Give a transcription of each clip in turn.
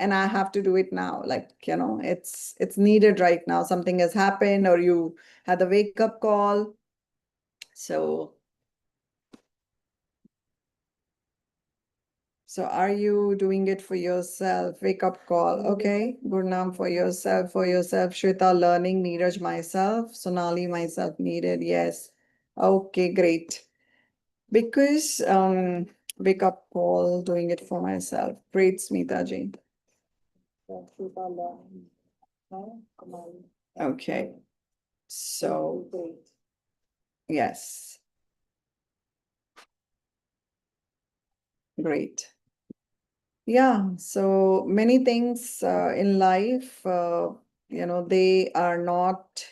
and I have to do it now. Like, it's needed right now. Something has happened, or you had a wake-up call. So are you doing it for yourself? Wake-up call. Okay. Gurnam, for yourself, Shweta, learning. Neeraj, myself. Sonali, myself, needed. Yes. Okay, great. Because wake-up call, doing it for myself. Great, Smita ji. Okay. So, yes. Great. Yeah, so many things in life, they are not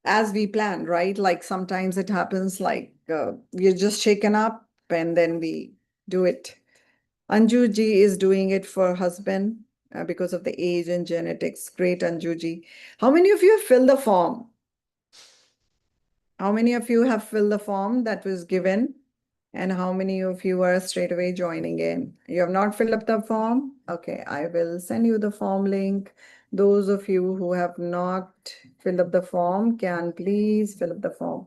as we plan, right? Like sometimes it happens like we're just shaken up and then we do it. Anju ji is doing it for husband because of the age and genetics. Great, Anju ji. How many of you have filled the form? How many of you have filled the form that was given? And how many of you are straight away joining in? You have not filled up the form? Okay, I will send you the form link. Those of you who have not filled up the form can please fill up the form,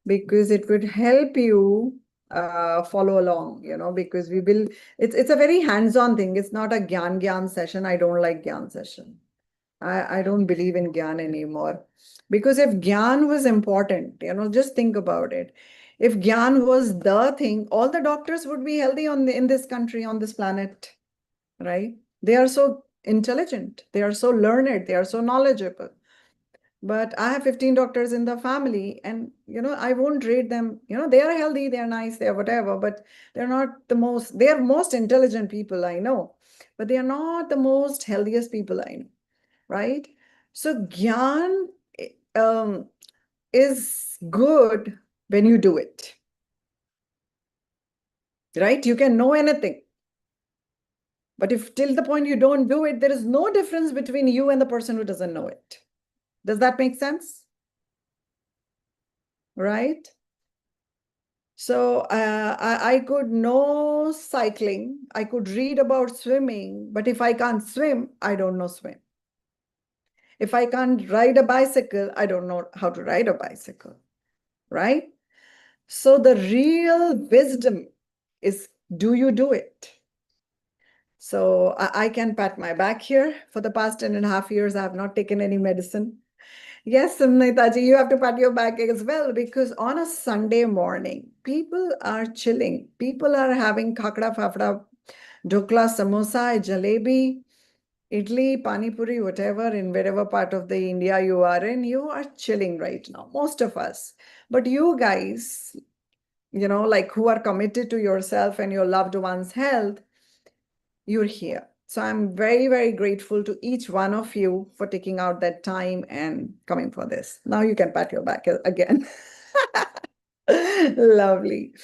because it would help you follow along, because it's a very hands-on thing. It's not a gyan session. I don't like gyan session. I don't believe in Gyan anymore. Because if Gyan was important, just think about it. If Gyan was the thing, all the doctors would be healthy in this country, on this planet, right? They are so intelligent. They are so learned. They are so knowledgeable. But I have 15 doctors in the family, and, I won't rate them. They are healthy, they are nice, they are whatever, but they're not they are most intelligent people I know, but they are not the most healthiest people I know. Right? So Gyan is good when you do it. Right? You can know anything. But if till the point you don't do it, there is no difference between you and the person who doesn't know it. Does that make sense? Right? So I could know cycling. I could read about swimming. But if I can't swim, I don't know swim. If I can't ride a bicycle, I don't know how to ride a bicycle. Right? So the real wisdom is, do you do it? So I can pat my back here. For the past 10.5 years, I have not taken any medicine. Yes, Samnitaji, you have to pat your back as well, because on a Sunday morning, people are chilling. People are having khakda fafda, dhokla, samosa, jalebi, idli, pani puri, whatever, in whatever part of the India you are chilling right now, most of us. But you guys, like who are committed to yourself and your loved one's health, you're here. So I'm very, very grateful to each one of you for taking out that time and coming for this. Now you can pat your back again. Lovely.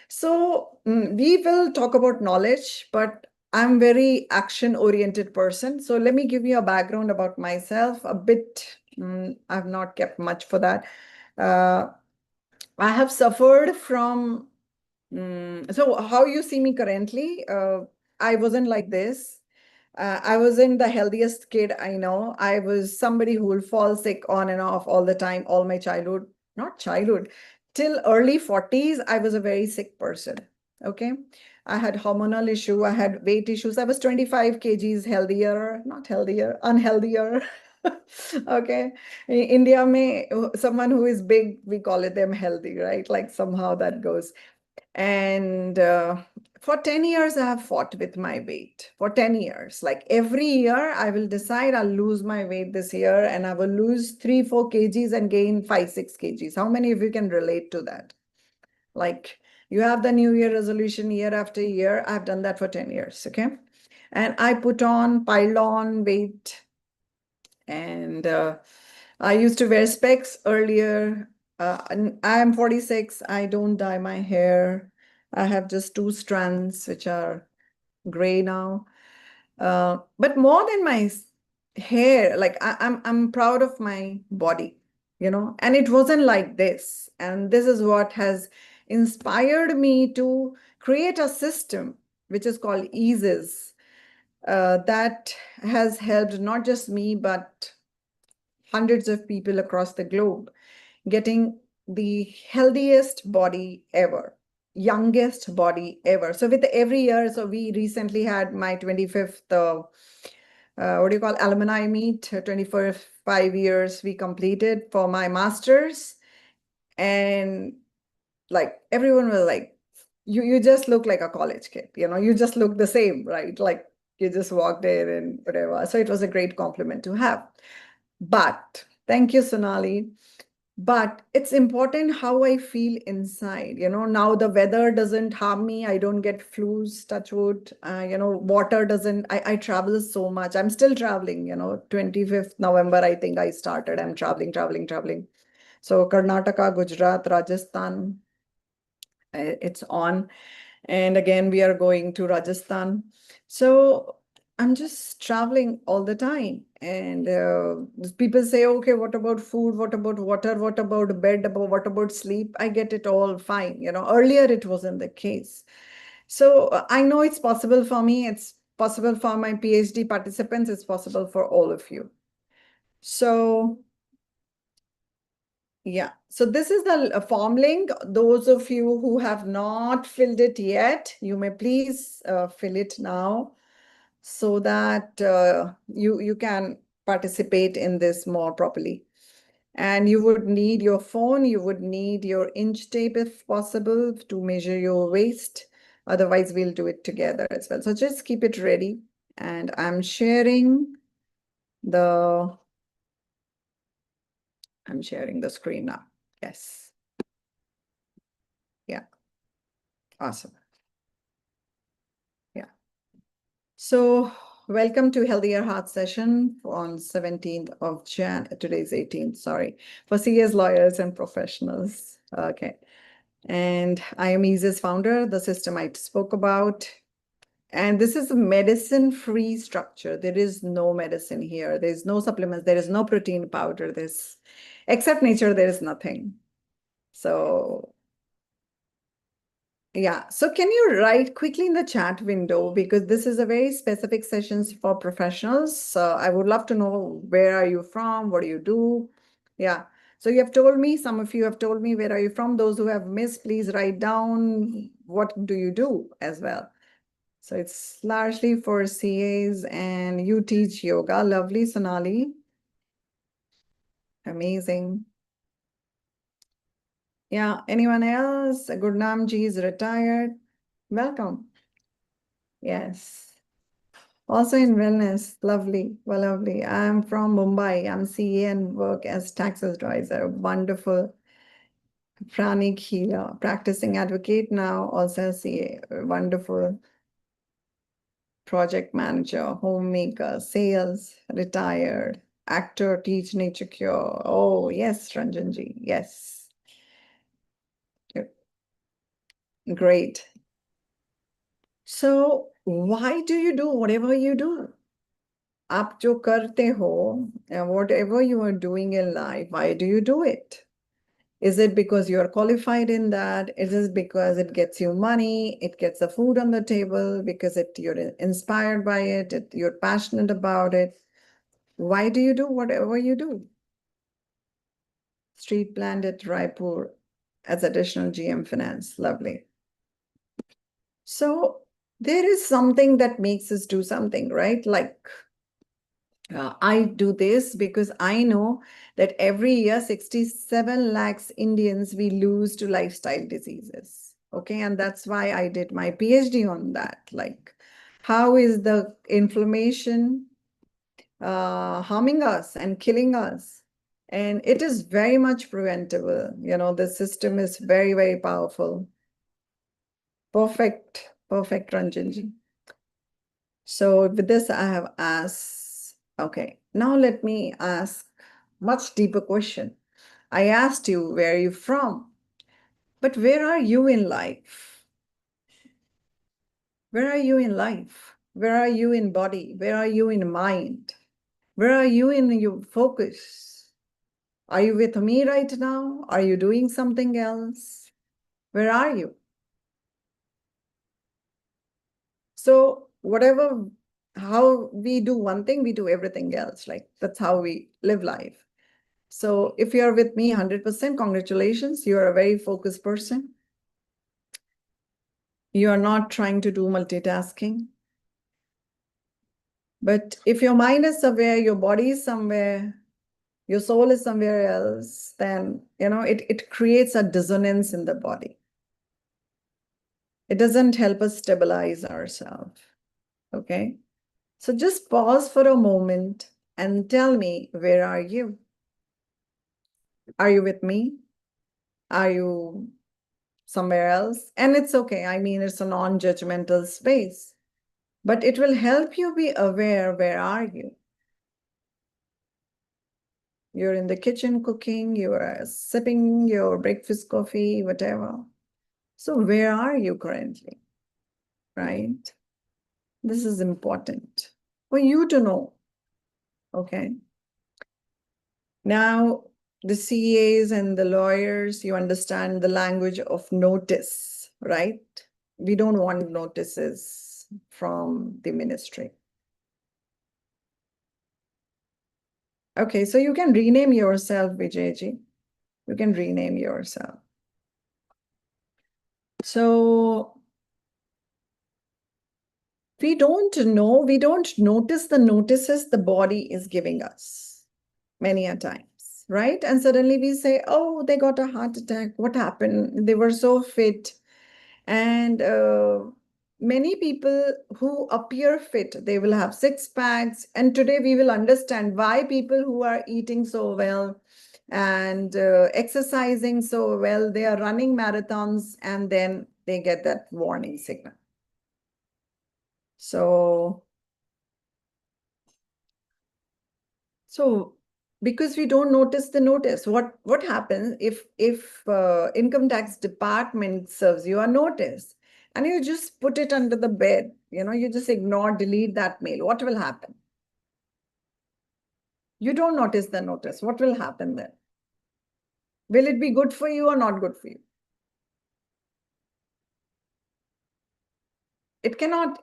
So we will talk about knowledge, but I'm very action-oriented person. So let me give you a background about myself a bit. I've not kept much for that. I have suffered from, so how you see me currently, I wasn't like this. I wasn't the healthiest kid I know. I was somebody who will fall sick on and off all the time, all my childhood, not childhood, till early 40s, I was a very sick person. Okay. I had hormonal issue. I had weight issues. I was 25 kgs healthier, not healthier, unhealthier. Okay. In India, someone who is big, we call it them healthy, right? Like somehow that goes. And for 10 years, I have fought with my weight. For 10 years. Like every year, I will decide I'll lose my weight this year, and I will lose 3-4 kgs and gain 5-6 kgs. How many of you can relate to that? Like you have the New Year resolution year after year. I've done that for 10 years. Okay. And I piled on weight. And I used to wear specs earlier. I'm 46. I don't dye my hair. I have just 2 strands, which are gray now. But more than my hair, like I'm proud of my body, and it wasn't like this. And this is what has inspired me to create a system which is called EASES, that has helped not just me, but hundreds of people across the globe getting the healthiest body ever, youngest body ever. So with every year, so we recently had my 25th, what do you call, alumni meet, 25 years we completed for my master's. And like everyone was like, you just look like a college kid, you just look the same, right? Like you just walked in and whatever. So it was a great compliment to have. But thank you, Sonali. But it's important how I feel inside. Now the weather doesn't harm me. I don't get flus, touch wood. Water doesn't, I travel so much. I'm still traveling, 25th November, I think I started. I'm traveling. So Karnataka, Gujarat, Rajasthan, it's on. And again, we are going to Rajasthan. So I'm just traveling all the time. And people say, okay, what about food? What about water? What about bed? What about sleep? I get it all fine. Earlier it wasn't the case. So I know it's possible for me. It's possible for my PhD participants. It's possible for all of you. So yeah, so this is the form link. Those of you who have not filled it yet, you may please fill it now so that you can participate in this more properly. And you would need your phone, you would need your inch tape if possible to measure your waist. Otherwise, we'll do it together as well. So just keep it ready. And I'm sharing the screen now. Yes. Yeah. Awesome. Yeah. So welcome to Healthier Heart session on 17th of Jan. Today's 18th, sorry, for CS lawyers and professionals. Okay. And I am EASES founder, the system I spoke about. And this is a medicine-free structure. There is no medicine here. There's no supplements. There is no protein powder. Except nature, there is nothing. So yeah, so can you write quickly in the chat window, because this is a very specific sessions for professionals. So I would love to know, where are you from? What do you do? Yeah, so you have told me, some of you have told me, where are you from? Those who have missed, please write down what do you do as well. So it's largely for CAs, and you teach yoga. Lovely, Sonali. Amazing. Yeah, anyone else? Gurnam ji is retired. Welcome. Yes. Also in wellness. Lovely. Well, lovely. I'm from Mumbai. I'm CA and work as tax advisor. Wonderful. Pranic healer, practicing advocate now, also CA. Wonderful. Project manager, homemaker, sales, retired, actor, teach nature cure. Oh, yes, Ranjanji. Yes. Great. So why do you do whatever you do? आप जो करते हो, whatever you are doing in life, why do you do it? Is it because you're qualified in that? Is it because it gets you money? It gets the food on the table because you're inspired by it, you're passionate about it. Why do you do whatever you do? Street planned at Raipur as additional GM finance. Lovely. So there is something that makes us do something, right? Like I do this because I know that every year 67 lakhs Indians we lose to lifestyle diseases. Okay, and that's why I did my PhD on that. Like, how is the inflammation harming us and killing us? And it is very much preventable. The system is very, very powerful. Perfect, Ranjanji. So with this, I have asked, okay, now let me ask much deeper question. I asked you, where are you from? But where are you in life? Where are you in life? Where are you in body? Where are you in mind? Where are you in your focus? Are you with me right now? Are you doing something else? Where are you? So how we do one thing, we do everything else. Like that's how we live life. So if you're with me 100%, congratulations. You're a very focused person. You are not trying to do multitasking. But if your mind is somewhere, your body is somewhere, your soul is somewhere else, then, it creates a dissonance in the body. It doesn't help us stabilize ourselves. Okay. So just pause for a moment and tell me, where are you? Are you with me? Are you somewhere else? And it's okay. I mean, it's a non-judgmental space, but it will help you be aware, where are you? You're in the kitchen cooking, you are sipping your breakfast coffee, whatever. So where are you currently, right? This is important for you to know, okay? Now, the CAs and the lawyers, you understand the language of notice, right? We don't want notices from the ministry. Okay, so you can rename yourself, Vijayji. You can rename yourself. So we don't notice the notices the body is giving us many a times, right? And suddenly we say, oh, they got a heart attack. What happened? They were so fit. And many people who appear fit, they will have six packs. And today we will understand why people who are eating so well and exercising so well, they are running marathons and then they get that warning signal. So because we don't notice the notice, what happens if income tax department serves you a notice and you just put it under the bed, you just ignore, delete that mail, what will happen? You don't notice the notice. What will happen then? Will it be good for you or not good for you? It cannot,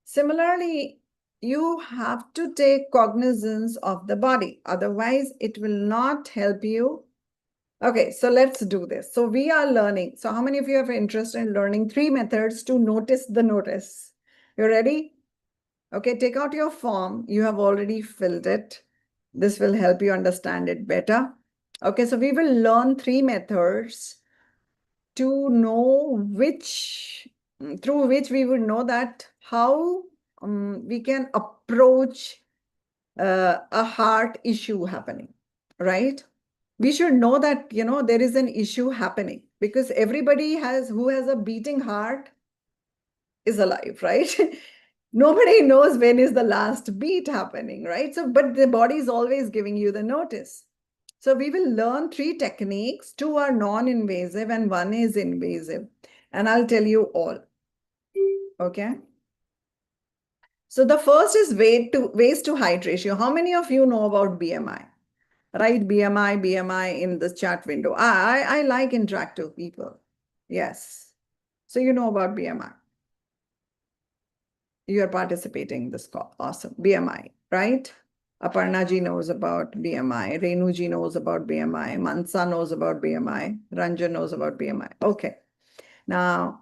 similarly, you have to take cognizance of the body. Otherwise, it will not help you. Okay, so let's do this. So we are learning. So how many of you have interest in learning 3 methods to notice the notice? You ready? Okay, take out your form. You have already filled it. This will help you understand it better. Okay, so we will learn 3 methods to know through which we would know that how we can approach a heart issue happening, right? We should know that, there is an issue happening because everybody who has a beating heart is alive, right? Nobody knows when is the last beat happening, right? So, but the body is always giving you the notice. So we will learn 3 techniques. 2 are non-invasive and 1 is invasive. And I'll tell you all. Okay. So the first is waist to height ratio. How many of you know about BMI? Write BMI in the chat window. I like interactive people. Yes. So you know about BMI. You are participating in this call. Awesome. BMI, right? Aparna ji knows about BMI. Renu ji knows about BMI. Mansa knows about BMI. Ranjan knows about BMI. Okay. Now,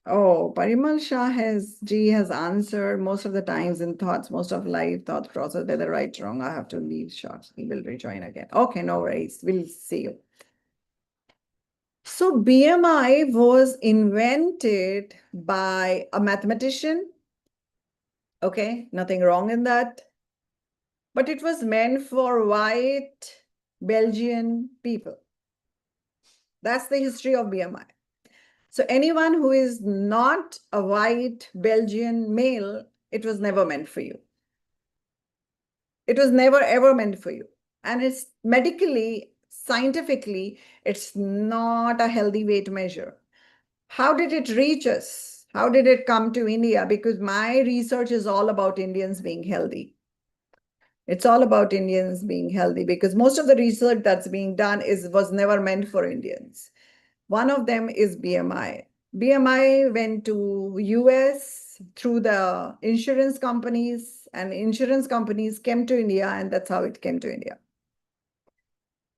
Parimal Shah has answered most of the times in thoughts, most of life thought process, whether right or wrong. I have to leave short. He will rejoin again. Okay, no worries. We'll see you. So BMI was invented by a mathematician. Okay, nothing wrong in that. But it was meant for white Belgian people. That's the history of BMI. So anyone who is not a white Belgian male, it was never meant for you. It was never ever meant for you. And it's medically, scientifically, it's not a healthy way to measure. How did it reach us? How did it come to India? Because my research is all about Indians being healthy. It's all about Indians being healthy because most of the research that's being done was never meant for Indians. One of them is BMI. BMI went to US through the insurance companies, and insurance companies came to India, and that's how it came to India.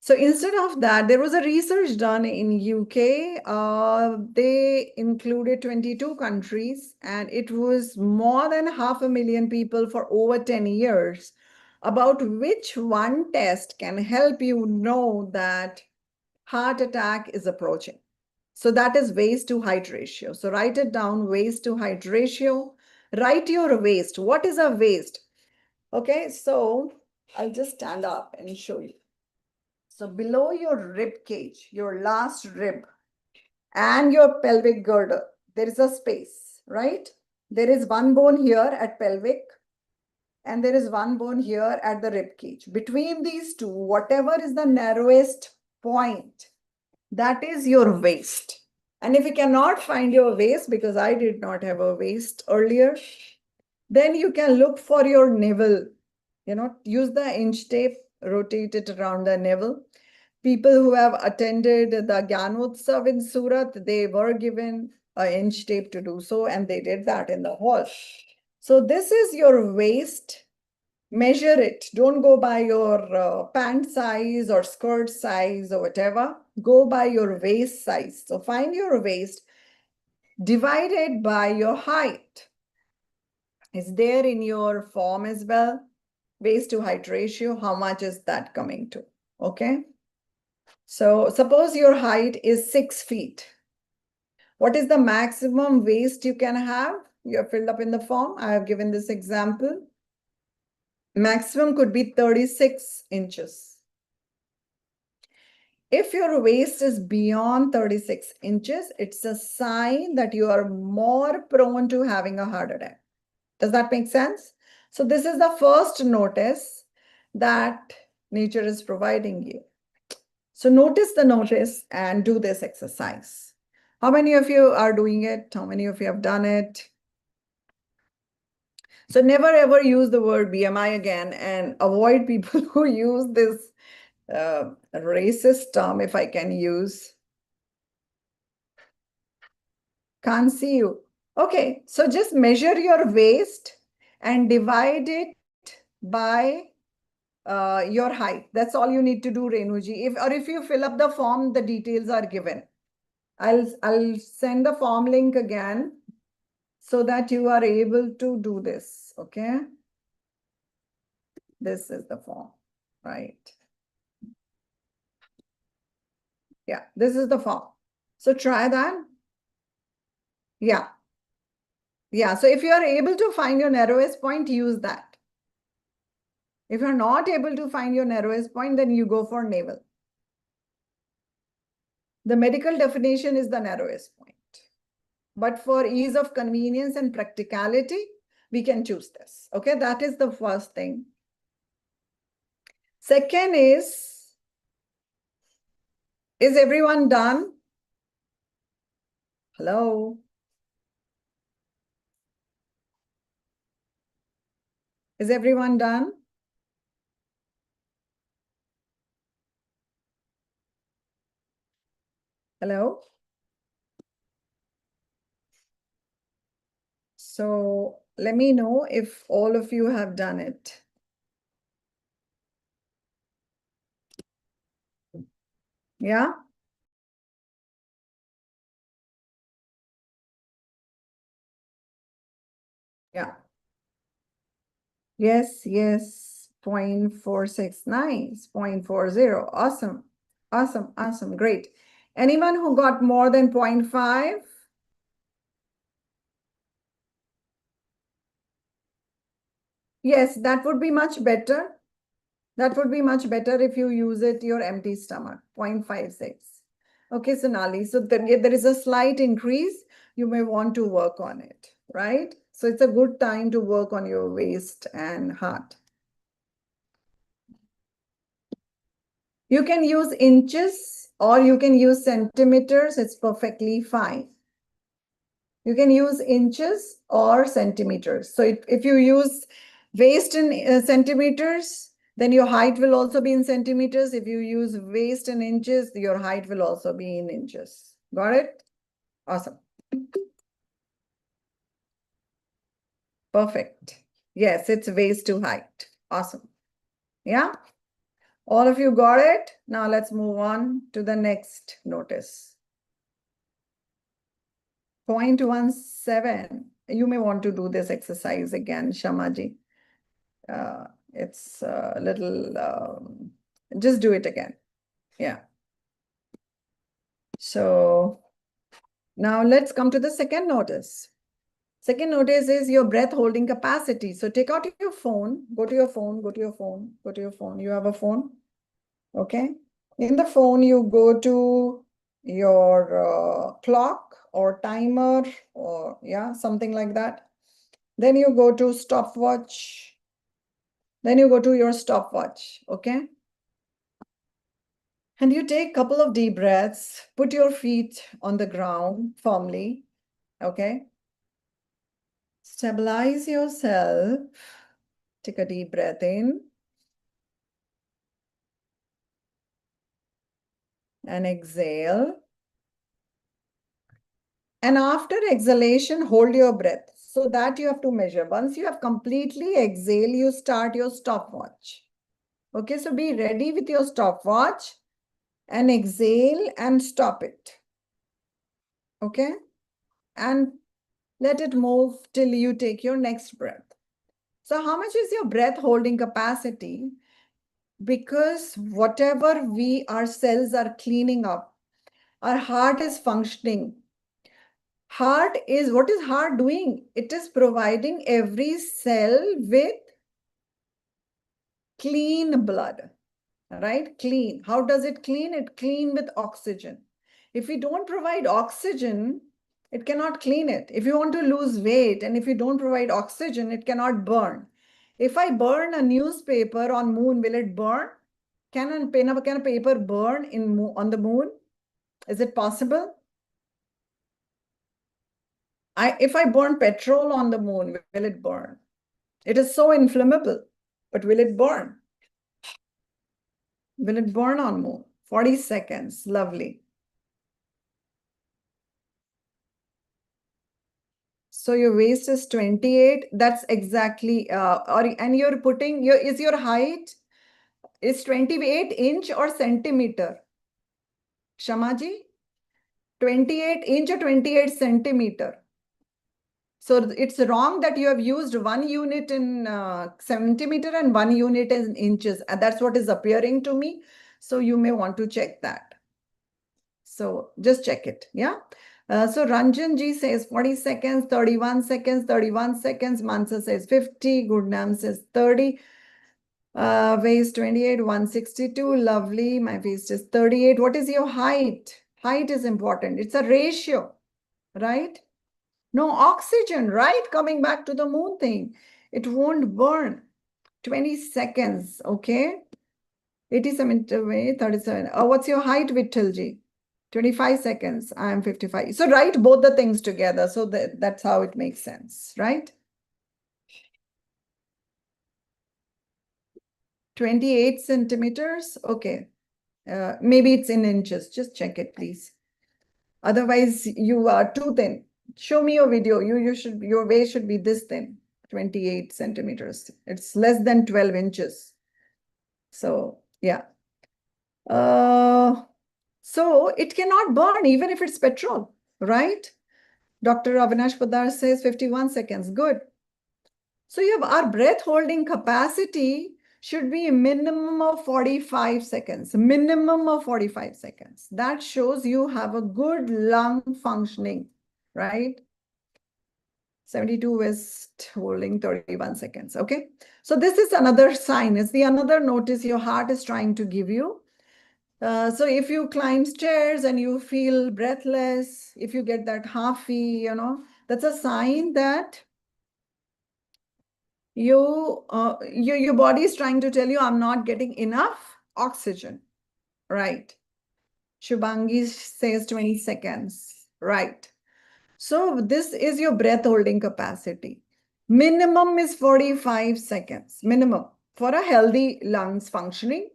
So instead of that, there was a research done in UK. They included 22 countries, and it was more than 500,000 people for over 10 years, about which one test can help you know that heart attack is approaching. So that is waist to height ratio. So write it down, waist to height ratio. Write your waist. What is a waist? Okay, so I'll just stand up and show you. So below your rib cage, your last rib, and your pelvic girdle, there is a space, right? There is one bone here at pelvic, and there is one bone here at the rib cage. Between these two, whatever is the narrowest point, that is your waist. And if you cannot find your waist, because I did not have a waist earlier, then you can look for your navel. Use the inch tape, rotate it around the navel. People who have attended the Gyanotsav in Surat, they were given an inch tape to do so, and they did that in the hall. So this is your waist. Measure it. Don't go by your pant size or skirt size or whatever. Go by your waist size. So find your waist, divide it by your height. It's there in your form as well. Waist to height ratio, how much is that coming to? Okay. So suppose your height is 6 feet. What is the maximum waist you can have? You have filled up in the form. I have given this example. Maximum could be 36 inches. If your waist is beyond 36 inches, it's a sign that you are more prone to having a heart attack. Does that make sense? So this is the first notice that nature is providing you. So notice the notice and do this exercise. How many of you are doing it? How many of you have done it? So never ever use the word BMI again, and avoid people who use this racist term, if I can use. Can't see you. Okay, so just measure your waist and divide it by your height. That's all you need to do, Renuji. If you fill up the form, the details are given. I'll send the form link again so that you are able to do this. Okay. This is the form, right? Yeah, this is the form. So try that. Yeah. Yeah. So if you are able to find your narrowest point, use that. If you're not able to find your narrowest point, then you go for navel. The medical definition is the narrowest point. But for ease of convenience and practicality, we can choose this. Okay, that is the first thing. Second is everyone done? Hello? Is everyone done? Hello? So let me know if all of you have done it. Yeah? Yeah. Yes, yes. 0.46. Nice. 0.40. Awesome. Awesome. Awesome. Great. Anyone who got more than 0.5? Yes, that would be much better. That would be much better if you use it your empty stomach, 0.56. Okay, Sonali. So there is a slight increase. You may want to work on it, right? So it's a good time to work on your waist and heart. You can use inches or you can use centimeters. It's perfectly fine. You can use inches or centimeters. So if you use waist in centimeters, then your height will also be in centimeters. If you use waist in inches, your height will also be in inches. Got it? Awesome. Perfect. Yes, it's waist to height. Awesome. Yeah. All of you got it? Now let's move on to the next notice. 0.17. You may want to do this exercise again, Shamaji. It's a little, just do it again. Yeah. So now let's come to the second notice. Second notice is your breath holding capacity. So take out your phone, go to your phone, go to your phone, go to your phone. You have a phone, okay? In the phone, you go to your clock or timer or yeah, something like that. Then you go to stopwatch. Then you go to your stopwatch, okay? And you take a couple of deep breaths, put your feet on the ground firmly, okay? Stabilize yourself. Take a deep breath in and exhale. And after exhalation, hold your breath. So that you have to measure. Once you have completely exhaled, you start your stopwatch. Okay, so be ready with your stopwatch and exhale and stop it. Okay, and let it move till you take your next breath. So how much is your breath holding capacity? Because whatever our cells are cleaning up, our heart is functioning. Heart is, what is heart doing? It is providing every cell with clean blood, right? Clean. How does it clean? It clean with oxygen. If we don't provide oxygen, it cannot clean it. If you want to lose weight and if you don't provide oxygen, it cannot burn. If I burn a newspaper on moon, will it burn? Can a paper burn on the moon? Is it possible? If I burn petrol on the moon, will it burn? It is so inflammable, but will it burn? Will it burn on moon? 40 seconds, lovely. So your waist is 28, that's exactly, and you're putting, is your height is 28 inch or centimeter? Shamaji? 28 inch or 28 centimeter? So it's wrong that you have used 1 unit in centimeter and 1 unit in inches. And that's what is appearing to me. So you may want to check that. So just check it. Yeah. So Ranjan ji says 40 seconds, 31 seconds, 31 seconds. Mansa says 50. Gurnam says 30. Waist 28, 162. Lovely. My waist is 38. What is your height? Height is important. It's a ratio, right? No oxygen, right? Coming back to the moon thing. It won't burn. 20 seconds, okay? 87 away, 37. Oh, what's your height, Vittalji? 25 seconds. I'm 55. So write both the things together. So that's how it makes sense, right? 28 centimeters. Okay. Maybe it's in inches. Just check it, please. Otherwise, you are too thin. Show me your video. Your waist should be this thin, 28 centimeters. It's less than 12 inches. So yeah. So it cannot burn even if it's petrol, right? Dr. Avinash Padar says 51 seconds. Good. So you have our breath holding capacity should be a minimum of 45 seconds, minimum of 45 seconds. That shows you have a good lung functioning, right? 72 waist holding 31 seconds, okay? So this is another sign. It's the another notice your heart is trying to give you. So if you climb stairs and you feel breathless, if you get that halfy, that's a sign that your body is trying to tell you, I'm not getting enough oxygen, right? Shubhangi says 20 seconds, right? So this is your breath holding capacity. Minimum is 45 seconds, minimum for a healthy lungs functioning.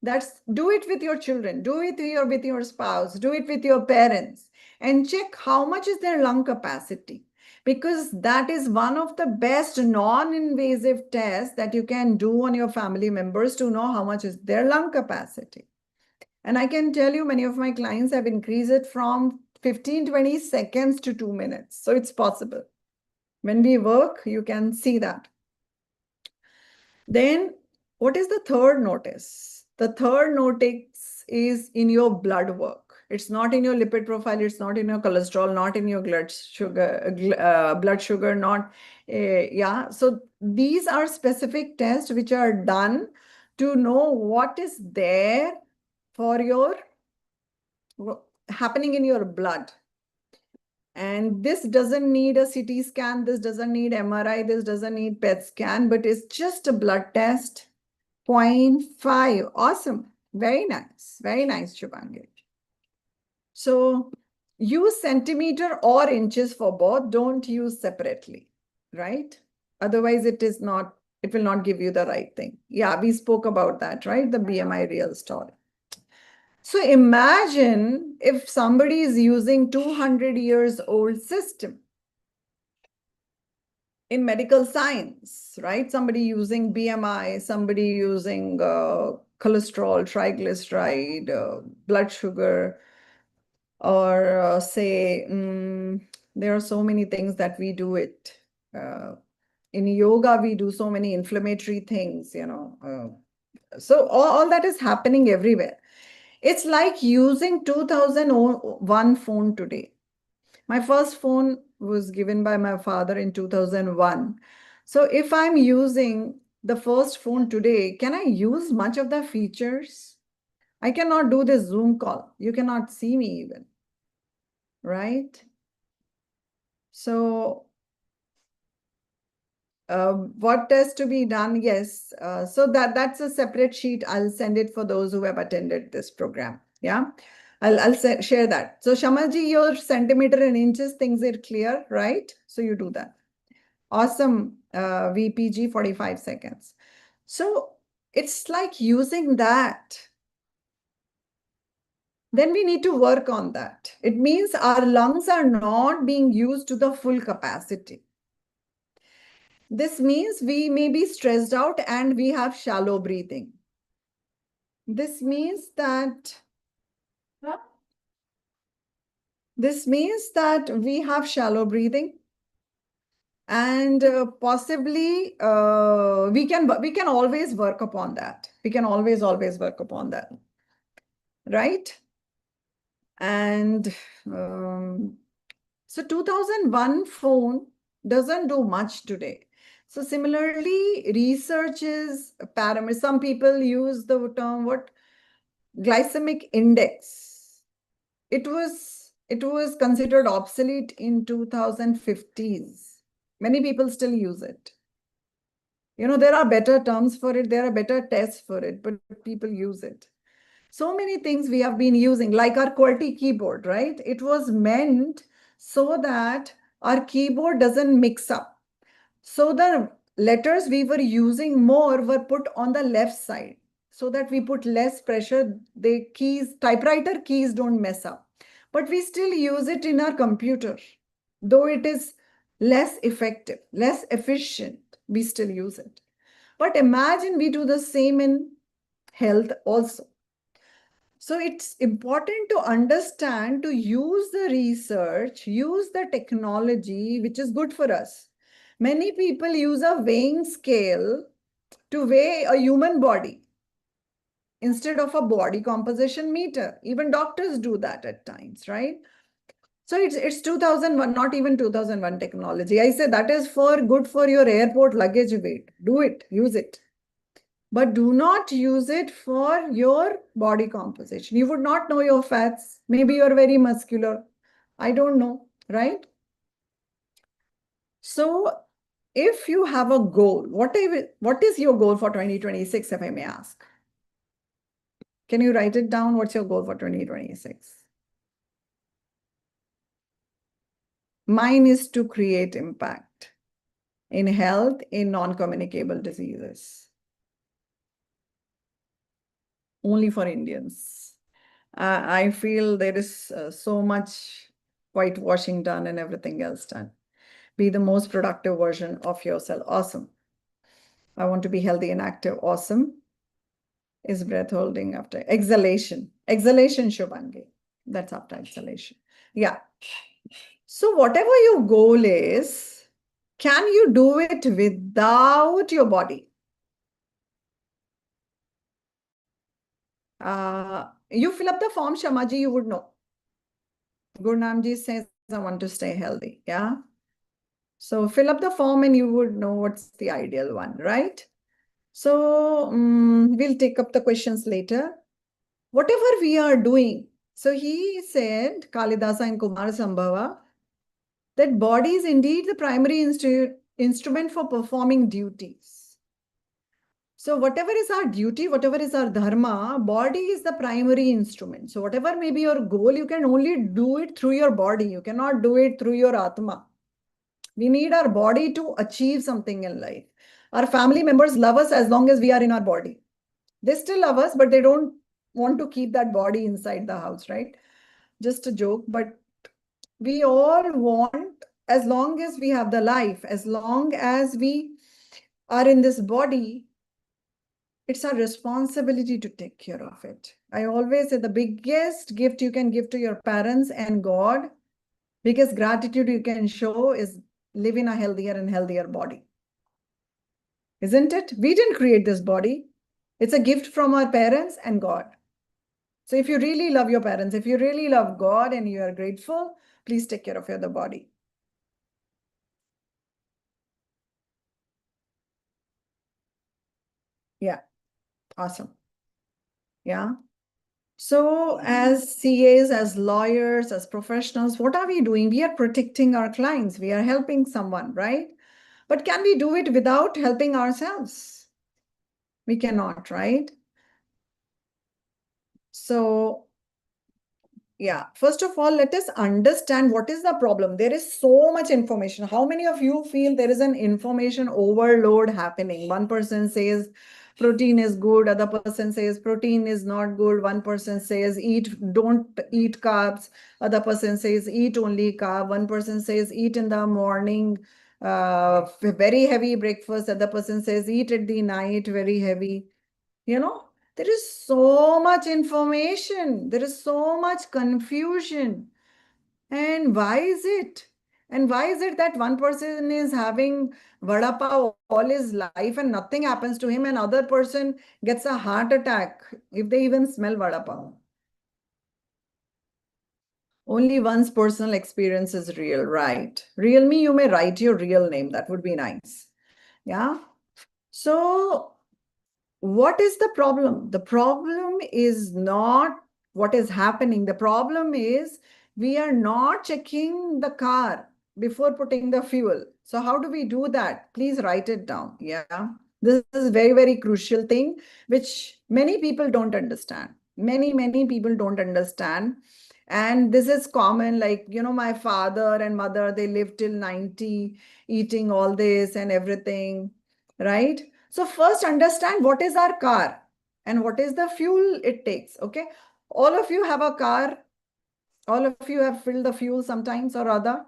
Do it with your children, do it with your spouse, do it with your parents. and check how much is their lung capacity, because that is one of the best non-invasive tests that you can do on your family members to know how much is their lung capacity. And I can tell you, many of my clients have increased it from 15-20 seconds to 2 minutes. So it's possible. When we work, you can see that. Then what is the third notice? The third notice is in your blood work. It's not in your lipid profile. It's not in your cholesterol, not in your blood sugar, not, yeah. So these are specific tests which are done to know what is there for your happening in your blood. And this doesn't need a CT scan, this doesn't need MRI, this doesn't need PET scan, but it's just a blood test. 0.5. Awesome. Very nice. Very nice, Shubhangi. So use centimeter or inches for both. Don't use separately, right? Otherwise, it will not give you the right thing. Yeah, we spoke about that, right? The BMI real story. So imagine if somebody is using 200 years old system in medical science, right? Somebody using BMI, somebody using cholesterol, triglyceride, blood sugar, or say, there are so many things that we do it. In yoga, we do so many inflammatory things, so all that is happening everywhere. It's like using 2001 phone today. My first phone was given by my father in 2001. So if I'm using the first phone today, can I use much of the features? I cannot do this Zoom call. You cannot see me even, right? So what has to be done? Yes. So that's a separate sheet. I'll send it for those who have attended this program. Yeah. I'll share that. So Shamalji, your centimeter and inches things are clear, right? So you do that. Awesome. VPG 45 seconds. So it's like using that. Then we need to work on that. It means our lungs are not being used to the full capacity. This means we may be stressed out and we have shallow breathing. This means that we have shallow breathing, and possibly we can always work upon that. We can always work upon that, right? And so 2001 phone doesn't do much today. So similarly, research is parameter. Some people use the term what? Glycemic index. It was considered obsolete in 2050s. Many people still use it. There are better terms for it. There are better tests for it, but people use it. So many things we have been using, like our QWERTY keyboard, right? It was meant so that our keyboard doesn't mix up. So the letters we were using more were put on the left side so that we put less pressure. The keys, typewriter keys don't mess up. But we still use it in our computer. Though it is less effective, less efficient, we still use it. But imagine we do the same in health also. So it's important to understand, to use the research, use the technology, which is good for us. Many people use a weighing scale to weigh a human body instead of a body composition meter. Even doctors do that at times, right? So it's 2001, not even 2001 technology. I say that is good for your airport luggage weight. Do it, use it. But do not use it for your body composition. You would not know your fats. Maybe you're very muscular. I don't know, right? So if you have a goal, what is your goal for 2026, if I may ask? Can you write it down? What's your goal for 2026? Mine is to create impact in health in non-communicable diseases. Only for Indians. I feel there is so much whitewashing done and everything else done. Be the most productive version of yourself. Awesome. I want to be healthy and active. Awesome. Is breath holding after exhalation. Exhalation, Shubhangi. That's after exhalation. Yeah. So whatever your goal is, can you do it without your body? You fill up the form, Shamaji, you would know. Gurnamji says, I want to stay healthy. Yeah. So fill up the form and you would know what's the ideal one, right? So we'll take up the questions later. Whatever we are doing. So he said, Kalidasa and Kumar Sambhava, that body is indeed the primary instrument for performing duties. So whatever is our duty, whatever is our dharma, body is the primary instrument. So whatever may be your goal, you can only do it through your body. You cannot do it through your atma. We need our body to achieve something in life. Our family members love us as long as we are in our body. They still love us, but they don't want to keep that body inside the house, right? Just a joke, but we all want, as long as we have the life, as long as we are in this body, it's our responsibility to take care of it. I always say the biggest gift you can give to your parents and God, biggest gratitude you can show is live in a healthier and healthier body. Isn't it? We didn't create this body. It's a gift from our parents and God. So if you really love your parents, if you really love God and you are grateful, please take care of your other body. Yeah, awesome. Yeah. So as CAs, as lawyers, as professionals, what are we doing? We are protecting our clients. We are helping someone, right? But can we do it without helping ourselves? We cannot, right? So yeah, first of all, let us understand what is the problem. There is so much information. How many of you feel there is an information overload happening? One person says protein is good, other person says protein is not good. One person says don't eat carbs, other person says eat only carb. One person says eat in the morning, very heavy breakfast. Other person says eat at the night, very heavy. You know, there is so much information. There is so much confusion. And why is it? And why is it that one person is having vada pav all his life and nothing happens to him, and other person gets a heart attack if they even smell vada pav? Only one's personal experience is real, right? Real me, you may write your real name. That would be nice. Yeah. So what is the problem? The problem is not what is happening. The problem is we are not checking the car before putting the fuel. So how do we do that? Please write it down. Yeah. This is a very, very crucial thing, which many people don't understand. Many people don't understand. And this is common, like, my father and mother, they lived till 90, eating all this and everything, right? So first understand what is our car and what is the fuel it takes, okay? All of you have a car. All of you have filled the fuel sometimes or other.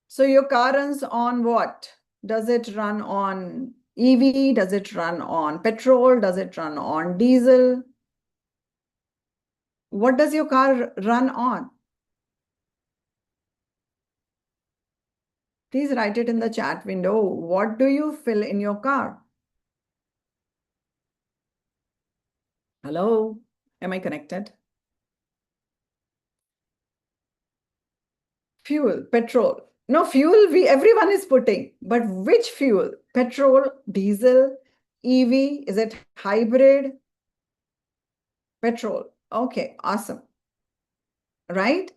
So your car runs on what? Does it run on EV? Does it run on petrol? Does it run on diesel? What does your car run on? Please write it in the chat window. What do you fill in your car? Hello? Am I connected? Fuel, petrol. No, fuel everyone is putting, but which fuel? Petrol, diesel, EV, is it hybrid? Petrol. Okay, awesome. Right?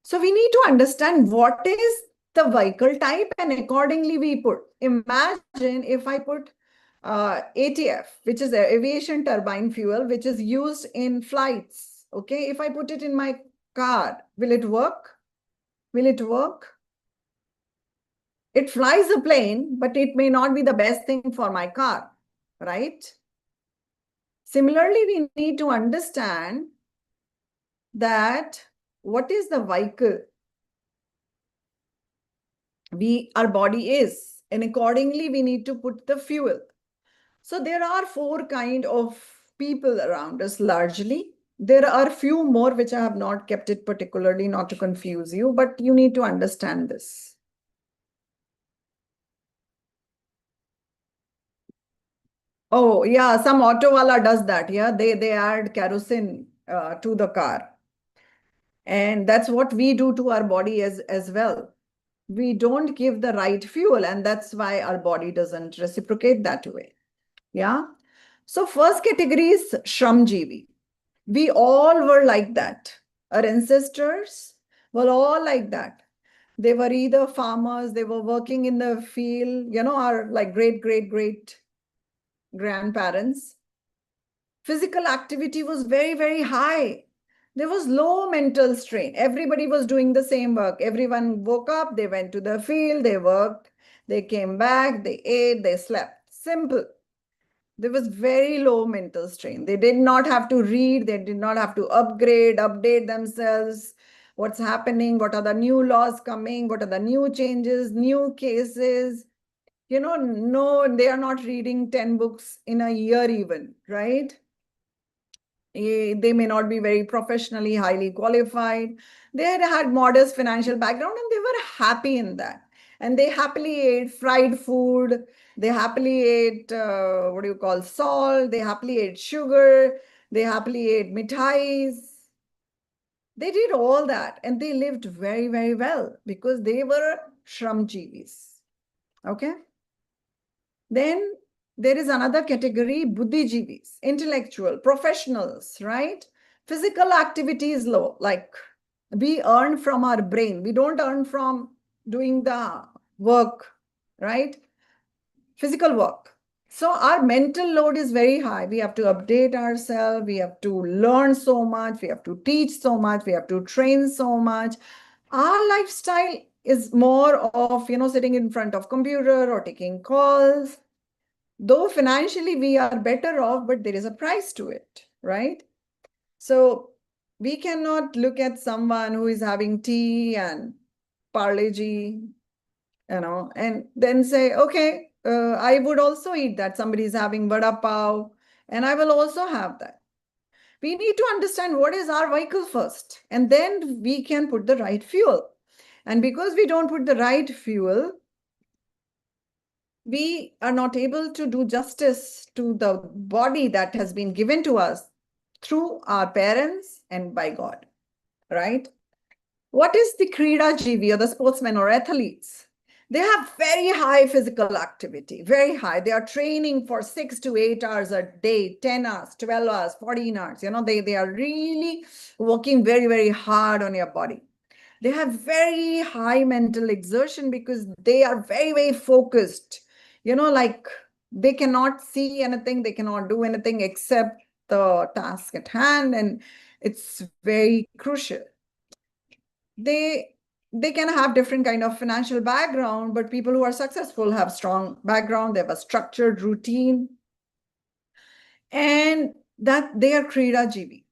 So we need to understand what is the vehicle type, and accordingly we put. Imagine if I put ATF, which is aviation turbine fuel, which is used in flights. Okay, if I put it in my car, will it work? Will it work? It flies a plane, but it may not be the best thing for my car, right? Similarly, we need to understand that what is the vehicle our body is, and accordingly we need to put the fuel. So there are four kind of people around us largely. There are few more which I have not kept it particularly not to confuse you, but you need to understand this. Oh yeah, some auto wala does that. Yeah, they add kerosene to the car, and that's what we do to our body as well. We don't give the right fuel, and that's why our body doesn't reciprocate that way. Yeah. So first category is Shramjeevi. We all were like that. Our ancestors were all like that. They were either farmers, they were working in the field, our like great grandparents. Physical activity was very, very high. There was low mental strain. Everybody was doing the same work. Everyone woke up, they went to the field, they worked, they came back, they ate, they slept. Simple. There was very low mental strain. They did not have to read, they did not have to upgrade, update themselves. What's happening? What are the new laws coming? What are the new changes, new cases? No, they are not reading 10 books in a year, even, right? They may not be very professionally highly qualified. They had modest financial background and they were happy in that. And they happily ate fried food. They happily ate, what do you call, salt. They happily ate sugar. They happily ate mithais. They did all that and they lived very, very well because they were Shramjeevis. Okay. Then there is another category, Buddhijeevis, intellectual, professionals, right? Physical activity is low, like we earn from our brain. We don't earn from doing the work, right? Physical work. So our mental load is very high. We have to update ourselves. We have to learn so much. We have to teach so much. We have to train so much. Our lifestyle is more of, sitting in front of computer or taking calls. Though financially we are better off, but there is a price to it, right? So we cannot look at someone who is having tea and Parle-G, and then say, okay, I would also eat that. Somebody is having vada pav, and I will also have that. We need to understand what is our vehicle first, and then we can put the right fuel. And because we don't put the right fuel, we are not able to do justice to the body that has been given to us through our parents and by God, right? What is the Krida Jivi or the sportsmen or athletes? They have very high physical activity, very high. They are training for 6 to 8 hours a day, 10 hours, 12 hours, 14 hours. They are really working very, very hard on your body. They have very high mental exertion because they are very, very focused. Like they cannot see anything, they cannot do anything except the task at hand, and it's very crucial. They can have different kind of financial background, but people who are successful have strong background, they have a structured routine, and that they are Krida Jivi.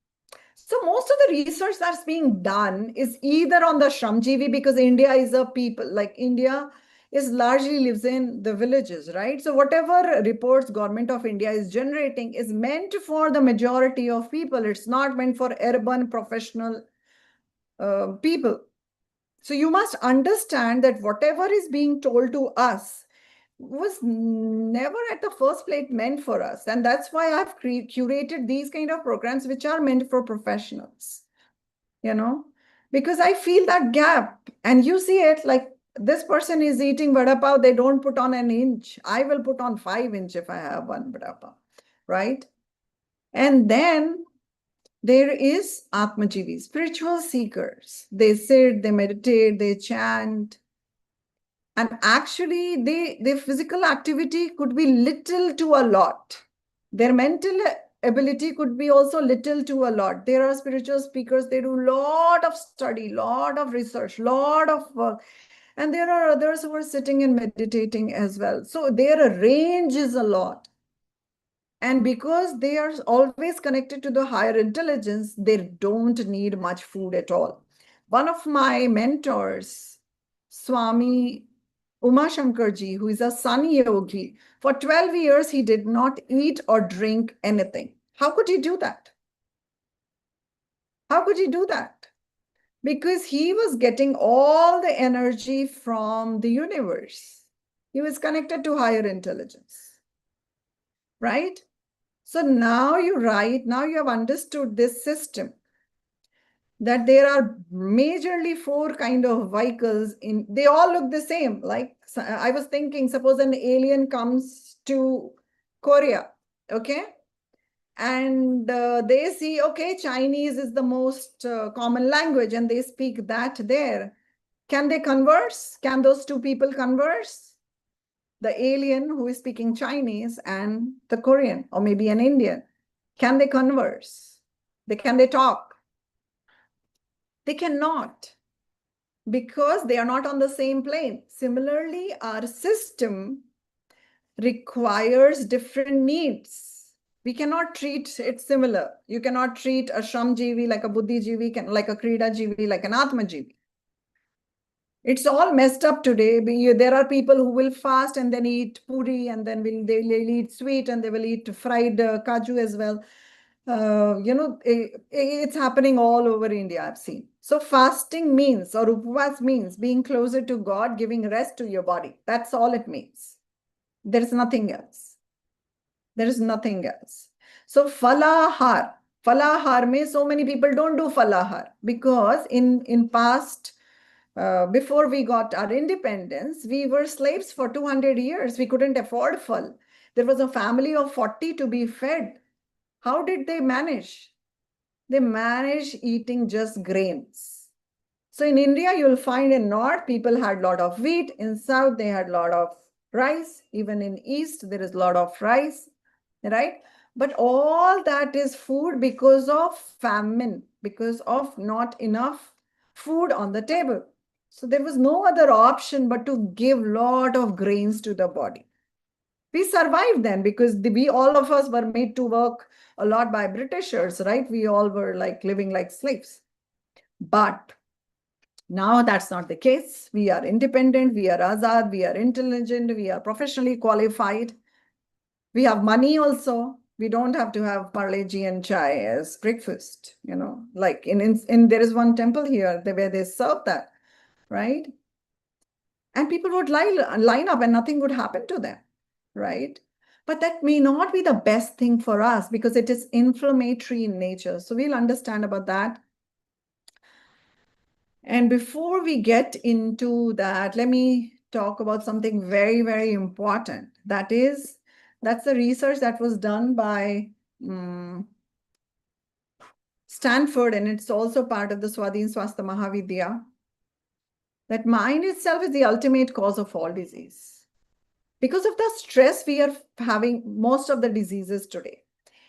So most of the research that's being done is either on the Shramjeevi, because India is a people, like India is largely lives in the villages, right? So whatever reports government of India is generating is meant for the majority of people. It's not meant for urban professional people. So you must understand that whatever is being told to us was never at the first place meant for us. And that's why I've curated these kind of programs which are meant for professionals, because I feel that gap. And you see it like this person is eating vada pav, they don't put on an inch. I will put on 5 inch if I have one vada pav, right? And then there is Atmajivi, spiritual seekers. They sit, they meditate, they chant. And actually, their physical activity could be little to a lot. Their mental ability could be also little to a lot. There are spiritual speakers, they do a lot of study, lot of research, lot of work. And there are others who are sitting and meditating as well. So their range is a lot. And because they are always connected to the higher intelligence, they don't need much food at all. One of my mentors, Swami Umashankarji, who is a Sun Yogi, for 12 years, he did not eat or drink anything. How could he do that? How could he do that? Because he was getting all the energy from the universe. He was connected to higher intelligence, right? So now now you have understood this system, that there are majorly four kind of vehicles they all look the same. Like I was thinking, suppose an alien comes to Korea, okay? And they see, okay, Chinese is the most common language and they speak that there. Can they converse? Can those two people converse? The alien who is speaking Chinese and the Korean, or maybe an Indian. Can they converse? Can they talk? They cannot, because they are not on the same plane. Similarly, our system requires different needs. We cannot treat it similar. You cannot treat a Shramjeevi like a Buddhijeevi, like a Kridajeevi, like an Atmajeevi. It's all messed up today. There are people who will fast and then eat puri, and then they'll eat sweet, and they will eat fried kaju as well. It's happening all over India, I've seen. So fasting means, or upvas means, being closer to God, giving rest to your body. That's all it means. There is nothing else. There is nothing else. So falahar means so many people don't do falahar because in past, before we got our independence, we were slaves for 200 years. We couldn't afford phal. There was a family of 40 to be fed. How did they manage? They managed eating just grains. So in India, you'll find in North, people had a lot of wheat. In South, they had a lot of rice. Even in East, there is a lot of rice, right? But all that is food because of famine, because of not enough food on the table. So there was no other option but to give a lot of grains to the body. We survived then because we all of us were made to work a lot by Britishers, right? We all were like living like slaves. But now that's not the case. We are independent, we are azad, we are intelligent, we are professionally qualified. We have money also. We don't have to have parleji and chai as breakfast, like in there is one temple here where they serve that, right? And people would line up and nothing would happen to them, right? But that may not be the best thing for us because it is inflammatory in nature. So we'll understand about that. And before we get into that, let me talk about something very, very important. That's the research that was done by Stanford, and it's also part of the Swadhin Swastha Mahavidya, that mind itself is the ultimate cause of all disease. Because of the stress, we are having most of the diseases today.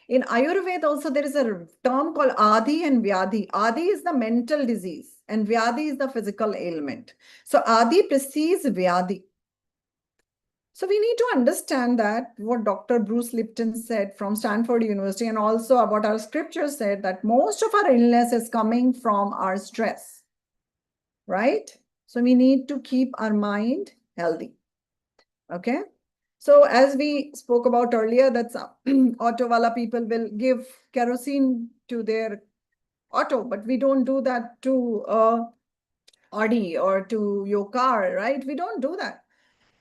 In Ayurveda also, there is a term called Adi and Vyadhi. Adi is the mental disease and Vyadhi is the physical ailment. So Adi precedes Vyadhi. So we need to understand that what Dr. Bruce Lipton said from Stanford University, and also what our scripture said, that most of our illness is coming from our stress, right? So we need to keep our mind healthy, okay? So as we spoke about earlier, that auto wala people will give kerosene to their auto, but we don't do that to Audi or to your car, right? We don't do that.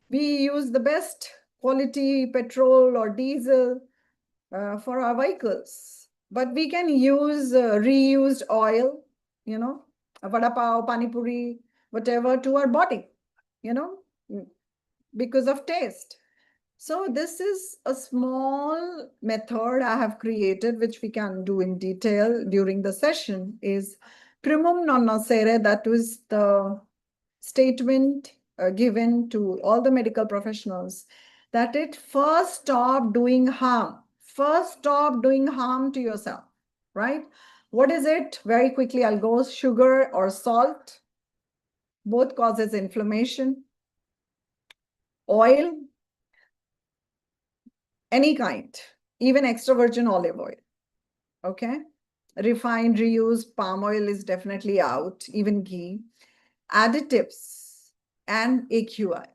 We use the best quality petrol or diesel for our vehicles, but we can use reused oil, vada pav, pani puri, whatever, to our body, because of taste. So this is a small method I have created, which we can do in detail during the session, is primum non nocere. That was the statement given to all the medical professionals, that it first stop doing harm. First stop doing harm to yourself, right? What is it? Very quickly, I'll go. Sugar or salt, both causes inflammation. Oil, any kind, even extra virgin olive oil, okay? Refined, reused palm oil is definitely out, even ghee. Additives and AQI.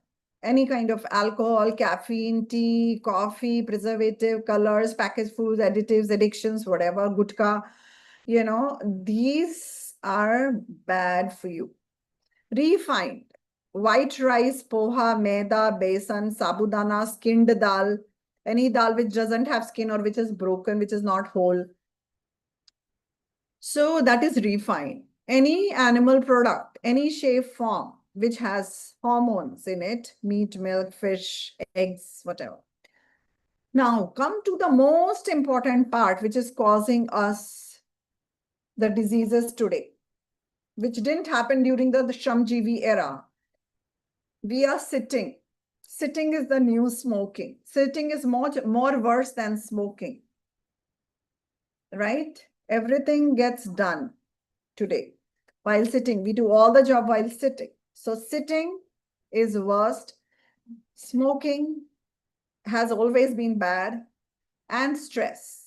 Any kind of alcohol, caffeine, tea, coffee, preservative, colors, packaged foods, additives, addictions, whatever, gutka, these are bad for you. Refined, white rice, poha, maida, besan, sabudana, skinned dal, any dal which doesn't have skin or which is broken, which is not whole. So that is refined. Any animal product, any shape, form, which has hormones in it, meat, milk, fish, eggs, whatever. Now come to the most important part, which is causing us the diseases today, which didn't happen during the Shamjivi era. We are sitting. Sitting is the new smoking. Sitting is more worse than smoking, right? Everything gets done today while sitting. We do all the job while sitting. So sitting is worst. Smoking has always been bad, and stress.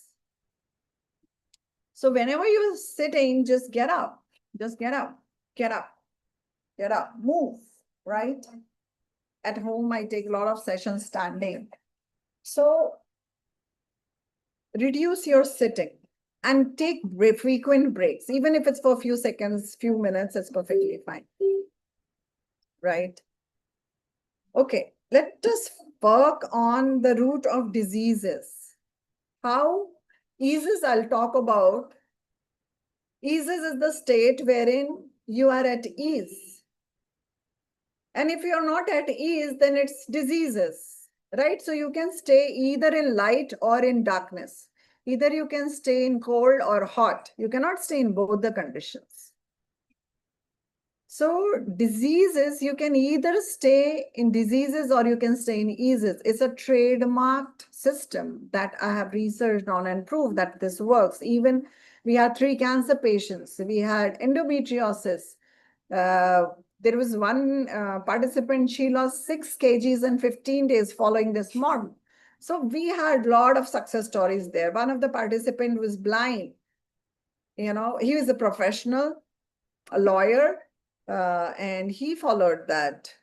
So whenever you're sitting, just get up. Just get up. Get up. Get up. Move, right? At home, I take a lot of sessions standing. So reduce your sitting and take frequent breaks. Even if it's for a few seconds, few minutes, it's perfectly fine. Right? Okay, let us work on the root of diseases. How? Eases I'll talk about. Eases is the state wherein you are at ease. And if you're not at ease, then it's diseases, right? So you can stay either in light or in darkness. Either you can stay in cold or hot. You cannot stay in both the conditions. So diseases, you can either stay in diseases or you can stay in eases. It's a trademarked system that I have researched on and proved that this works. Even we had 3 cancer patients. We had endometriosis. There was one participant, she lost 6 kgs in 15 days following this model. So we had a lot of success stories there. One of the participants was blind. He was a professional, a lawyer, and he followed that.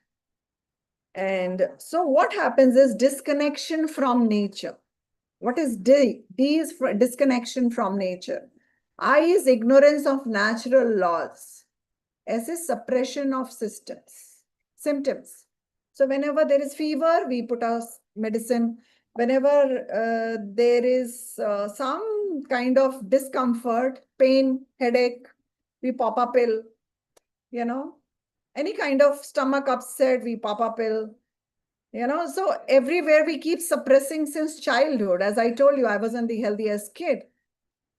And so what happens is disconnection from nature. What is D? D is for disconnection from nature. I is ignorance of natural laws. S is suppression of symptoms. So whenever there is fever, we put our medicine. Whenever there is some kind of discomfort, pain, headache, we pop a pill. Any kind of stomach upset, we pop a pill. So everywhere we keep suppressing since childhood. As I told you, I wasn't the healthiest kid.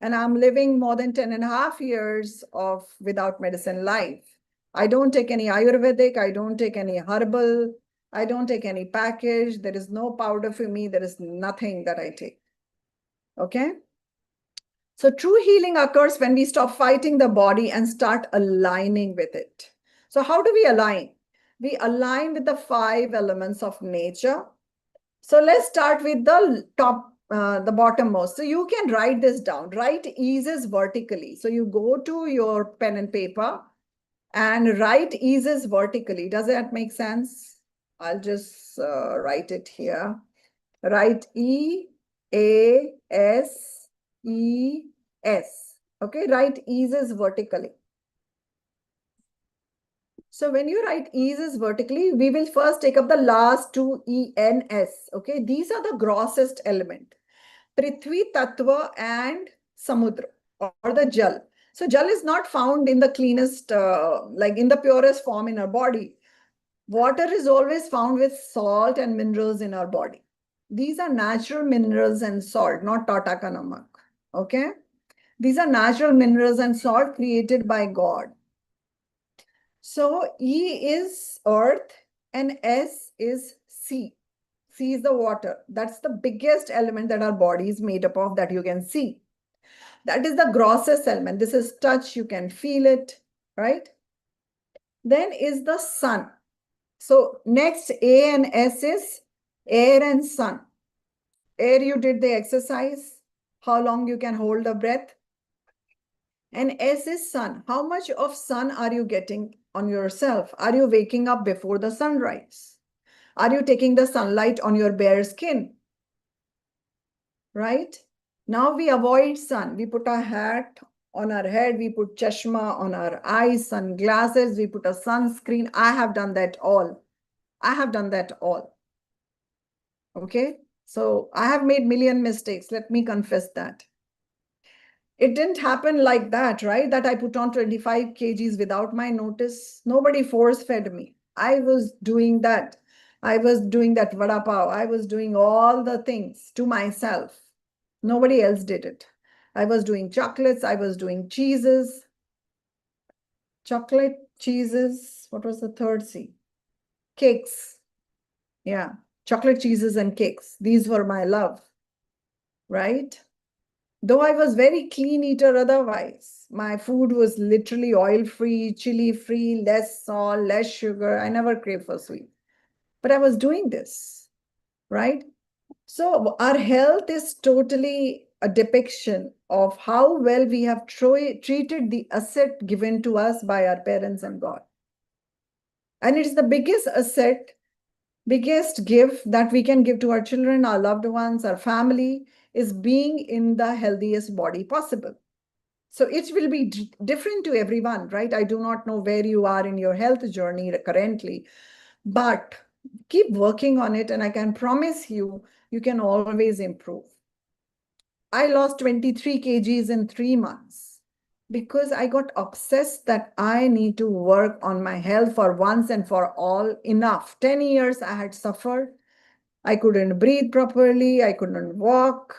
And I'm living more than 10.5 years of without medicine life. I don't take any Ayurvedic. I don't take any herbal. I don't take any package. There is no powder for me. There is nothing that I take. Okay? So true healing occurs when we stop fighting the body and start aligning with it. So how do we align? We align with the 5 elements of nature. So let's start with the top, the bottommost. So you can write this down. Write eases vertically. So you go to your pen and paper and write eases vertically. Does that make sense? I'll just write it here. Write E-A-S-E-S. Okay, write eases vertically. So when you write eases vertically, we will first take up the last 2 E-N-S. Okay, these are the grossest element. Prithvi, Tattva and Samudra or the Jal. So Jal is not found in the cleanest, like in the purest form in our body. Water is always found with salt and minerals in our body. These are natural minerals and salt, not Tata ka namak. Okay? These are natural minerals and salt created by God. So E is earth and S is sea. Sea is the water. That's the biggest element that our body is made up of that you can see. That is the grossest element. This is touch. You can feel it, right? Then is the sun. So next A and S is air and sun. Air, you did the exercise. How long you can hold the breath? And S is sun. How much of sun are you getting on yourself? Are you waking up before the sunrise? Are you taking the sunlight on your bare skin? Right? Now we avoid sun. We put a hat on our head. We put chashma on our eyes, sunglasses. We put a sunscreen. I have done that all. I have done that all. Okay? So I have made million mistakes. Let me confess that. It didn't happen like that, right? That I put on 25 kgs without my notice. Nobody force fed me. I was doing that. I was doing that vada pav. I was doing all the things to myself. Nobody else did it. I was doing chocolates. I was doing cheeses. Chocolate, cheeses. What was the third C? Cakes. Yeah. Chocolate, cheeses, and cakes. These were my love, right? Though I was very clean eater otherwise, my food was literally oil-free, chili-free, less salt, less sugar. I never craved for sweet. But I was doing this, right? So our health is totally a depiction of how well we have treated the asset given to us by our parents and God. And it's the biggest asset, biggest gift that we can give to our children, our loved ones, our family, is being in the healthiest body possible. So it will be different to everyone, right? I do not know where you are in your health journey currently, but keep working on it. And I can promise you, you can always improve. I lost 23 kgs in 3 months because I got obsessed that I need to work on my health for once and for all. Enough. 10 years I had suffered. I couldn't breathe properly. I couldn't walk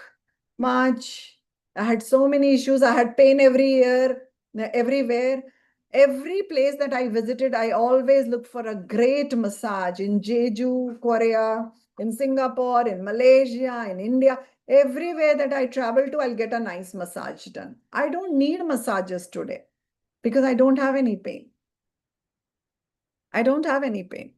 much. I had so many issues. I had pain every year, everywhere. Every place that I visited, I always looked for a great massage in Jeju, Korea, in Singapore, in Malaysia, in India. Everywhere that I travel to, I'll get a nice massage done. I don't need massages today because I don't have any pain. I don't have any pain.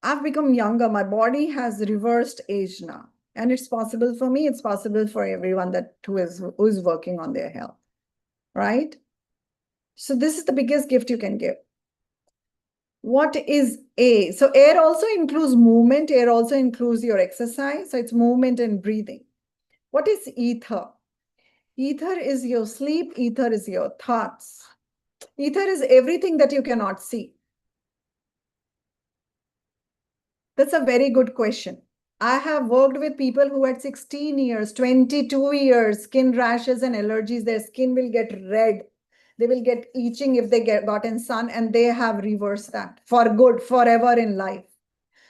I've become younger. My body has reversed age now. And it's possible for me. It's possible for everyone who is working on their health, right? So this is the biggest gift you can give. What is A? So air also includes movement. Air also includes your exercise. So it's movement and breathing. What is ether? Ether is your sleep. Ether is your thoughts. Ether is everything that you cannot see. That's a very good question. I have worked with people who had 16 years, 22 years, skin rashes and allergies. Their skin will get red. They will get itching if they got in sun, and they have reversed that for good, forever in life.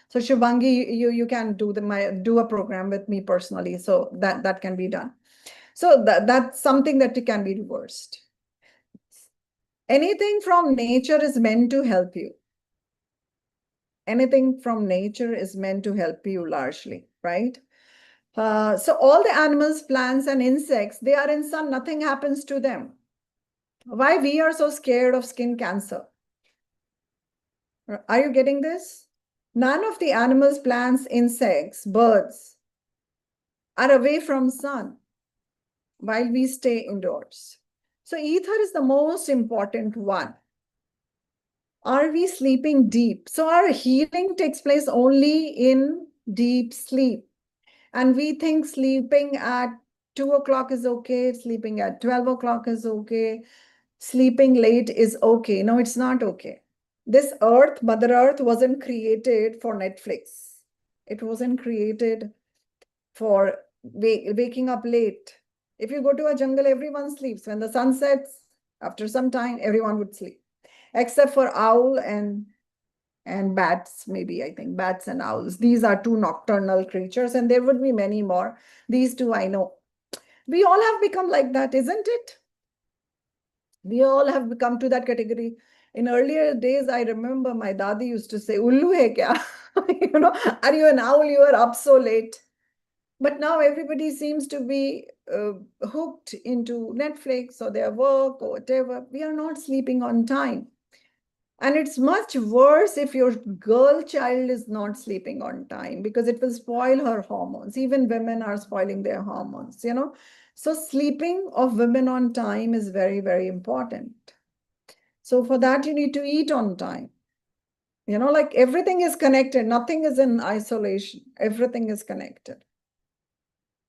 So Shubhangi, you can do a program with me personally. So that can be done. So that's something that can be reversed. Anything from nature is meant to help you. Anything from nature is meant to help you largely, right? So all the animals, plants, and insects, they are in sun, nothing happens to them. Why we are so scared of skin cancer? Are you getting this? None of the animals, plants, insects, birds are away from sun while we stay indoors. So ether is the most important one. Are we sleeping deep? So our healing takes place only in deep sleep. And we think sleeping at 2 o'clock is okay, sleeping at 12 o'clock is okay, sleeping late is okay. No, it's not okay. This earth, Mother Earth, wasn't created for Netflix. It wasn't created for waking up late. If you go to a jungle, everyone sleeps. When the sun sets, after some time, everyone would sleep, except for owl and bats, maybe. I think bats and owls. These are two nocturnal creatures, and there would be many more. These two I know. We all have become like that, isn't it? We all have become to that category. In earlier days, I remember my dadi used to say, "Ullu hai kya?" Are you an owl? You are up so late. But now everybody seems to be hooked into Netflix or their work or whatever. We are not sleeping on time. And it's much worse if your girl child is not sleeping on time, because it will spoil her hormones. Even women are spoiling their hormones, So sleeping of women on time is very, very important. So for that, you need to eat on time. Like everything is connected. Nothing is in isolation. Everything is connected.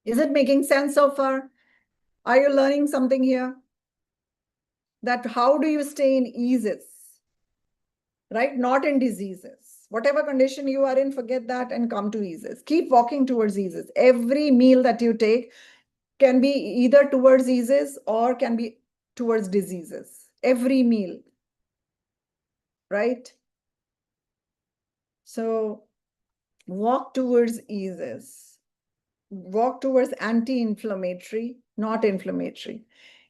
Is it making sense so far? Are you learning something here? That how do you stay in eases, right? Not in diseases. Whatever condition you are in, forget that and come to eases. Keep walking towards eases. Every meal that you take can be either towards eases or can be towards diseases. Every meal, right? So walk towards eases. Walk towards anti-inflammatory, not inflammatory.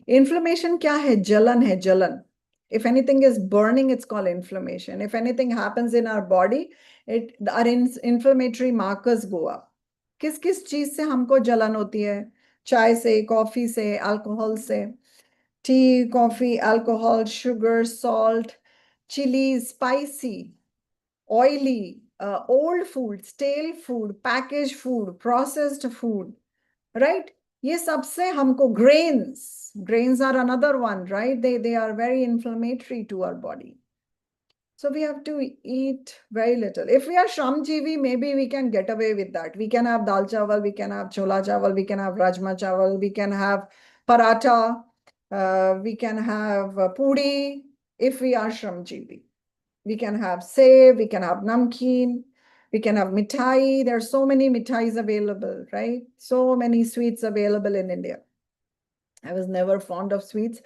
Inflammation kya hai? Jalan hai, jalan. If anything is burning, it's called inflammation. If anything happens in our body, our inflammatory markers go up. किस किस चीज से हमको जलन होती है? चाय से, कॉफी से, अल्कोहल से. Tea, coffee, alcohol, sugar, salt, chili, spicy, oily, old food, stale food, packaged food, processed food, right? ये सबसे हमको grains are another one, right? They are very inflammatory to our body. So we have to eat very little. If we are Shramjeevi, maybe we can get away with that. We can have dal chawal, we can have chola chawal, we can have rajma chawal, we can have paratha, we can have puri if we are Shramjeevi. We can have sev, we can have namkeen, we can have mithai. There are so many mithais available, right? So many sweets available in India. I was never fond of sweets,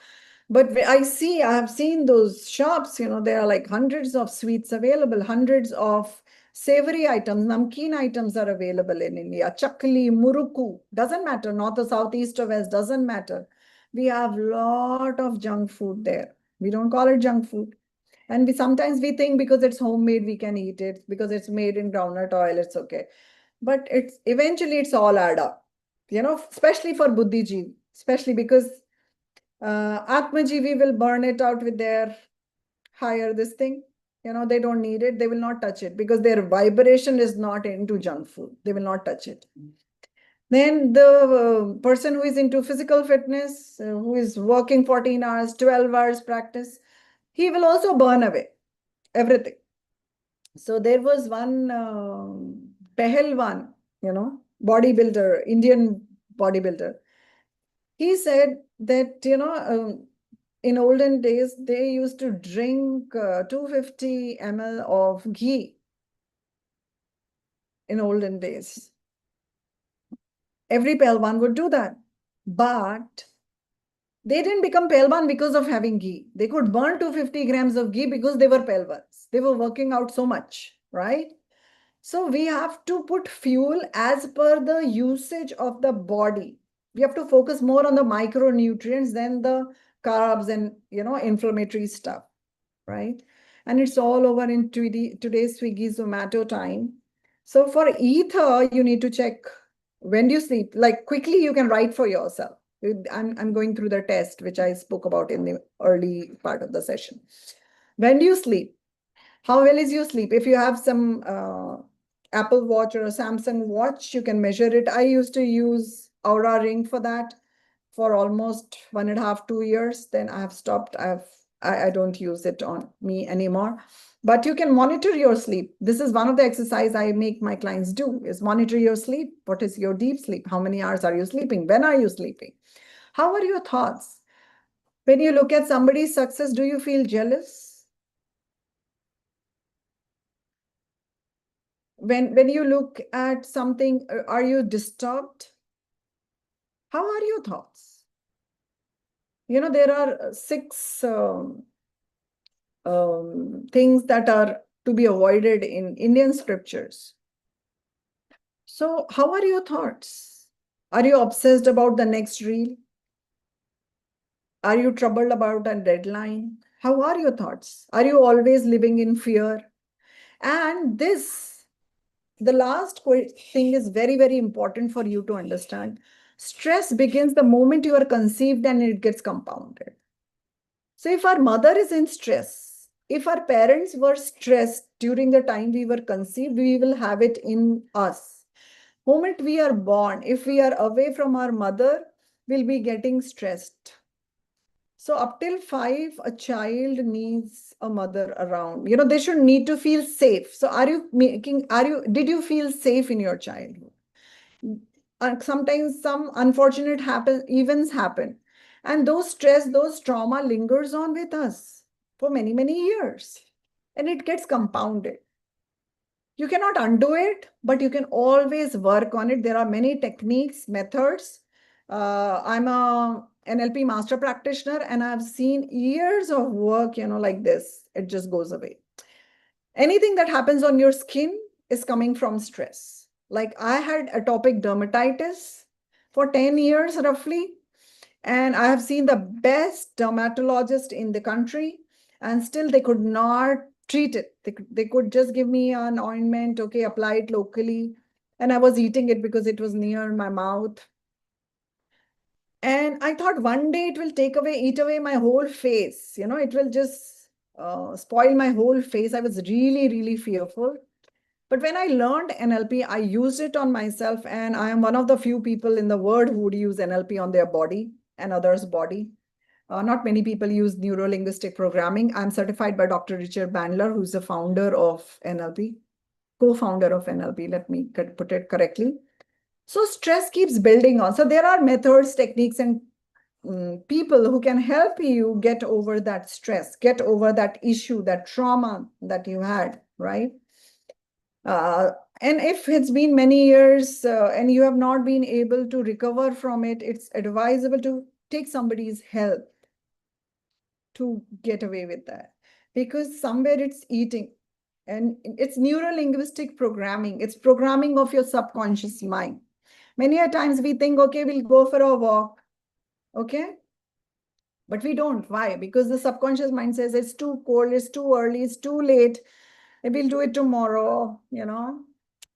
but I have seen those shops, there are like hundreds of sweets available, hundreds of savory items, namkeen items are available in India. Chakli, muruku, doesn't matter, north or south, east or west, doesn't matter. We have a lot of junk food there. We don't call it junk food. And sometimes we think because it's homemade, we can eat it. Because it's made in groundnut oil, it's okay. But eventually it's all add up, especially for Buddhiji, especially because Atmajivi will burn it out with their higher this thing. They don't need it. They will not touch it because their vibration is not into junk food. They will not touch it. Then the person who is into physical fitness, who is working 14 hours, 12 hours practice, he will also burn away everything. So there was one Pehelwan, bodybuilder, Indian bodybuilder. He said that, in olden days, they used to drink 250 ml of ghee in olden days. Every Pehelwan would do that. But they didn't become Pehelwan because of having ghee. They could burn 250 grams of ghee because they were Pehelwans. They were working out so much, right? So we have to put fuel as per the usage of the body. We have to focus more on the micronutrients than the carbs and, inflammatory stuff, right? And it's all over in today's Swiggy, Zomato time. So for ether, you need to check when do you sleep. Like quickly, you can write for yourself. I'm going through the test, which I spoke about in the early part of the session. When do you sleep? How well is your sleep? If you have some Apple Watch or a Samsung watch, you can measure it. I used to use Aura Ring for that for almost 1.5, 2 years. Then I have stopped. I don't use it on me anymore. But you can monitor your sleep. This is one of the exercise I make my clients do is monitor your sleep. What is your deep sleep? How many hours are you sleeping? When are you sleeping? How are your thoughts? When you look at somebody's success, do you feel jealous? When you look at something, are you disturbed? How are your thoughts? There are 6 things that are to be avoided in Indian scriptures. So how are your thoughts? Are you obsessed about the next reel? Are you troubled about a deadline? How are your thoughts? Are you always living in fear? And the last thing is very, very important for you to understand. Stress begins the moment you are conceived and it gets compounded. So if our mother is in stress, if our parents were stressed during the time we were conceived, we will have it in us. Moment we are born, if we are away from our mother, will be getting stressed. So up till 5, a child needs a mother around. They should need to feel safe. So did you feel safe in your childhood? Sometimes some unfortunate events happen. And those stress, those trauma lingers on with us for many, many years. And it gets compounded. You cannot undo it, but you can always work on it. There are many techniques, methods. I'm a NLP master practitioner, and I've seen years of work, like this. It just goes away. Anything that happens on your skin is coming from stress. Like I had atopic dermatitis for 10 years roughly, and I have seen the best dermatologist in the country, and still they could not treat it. They could just give me an ointment, okay, apply it locally. And I was eating it because it was near my mouth. And I thought one day it will eat away my whole face. It will just spoil my whole face. I was really, really fearful. But when I learned NLP, I used it on myself, and I am one of the few people in the world who would use NLP on their body and others' body. Not many people use neuro-linguistic programming. I'm certified by Dr. Richard Bandler, who's the founder of NLP, co-founder of NLP. Let me put it correctly. So stress keeps building on. So there are methods, techniques, and people who can help you get over that stress, get over that issue, that trauma that you had, right? And if it's been many years and you have not been able to recover from it, it's advisable to take somebody's help to get away with that, because somewhere it's eating, and it's neuro-linguistic programming. It's programming of your subconscious mind. Many a times we think, okay, we'll go for a walk, okay? But we don't. Why? Because the subconscious mind says it's too cold, it's too early, it's too late. We'll do it tomorrow,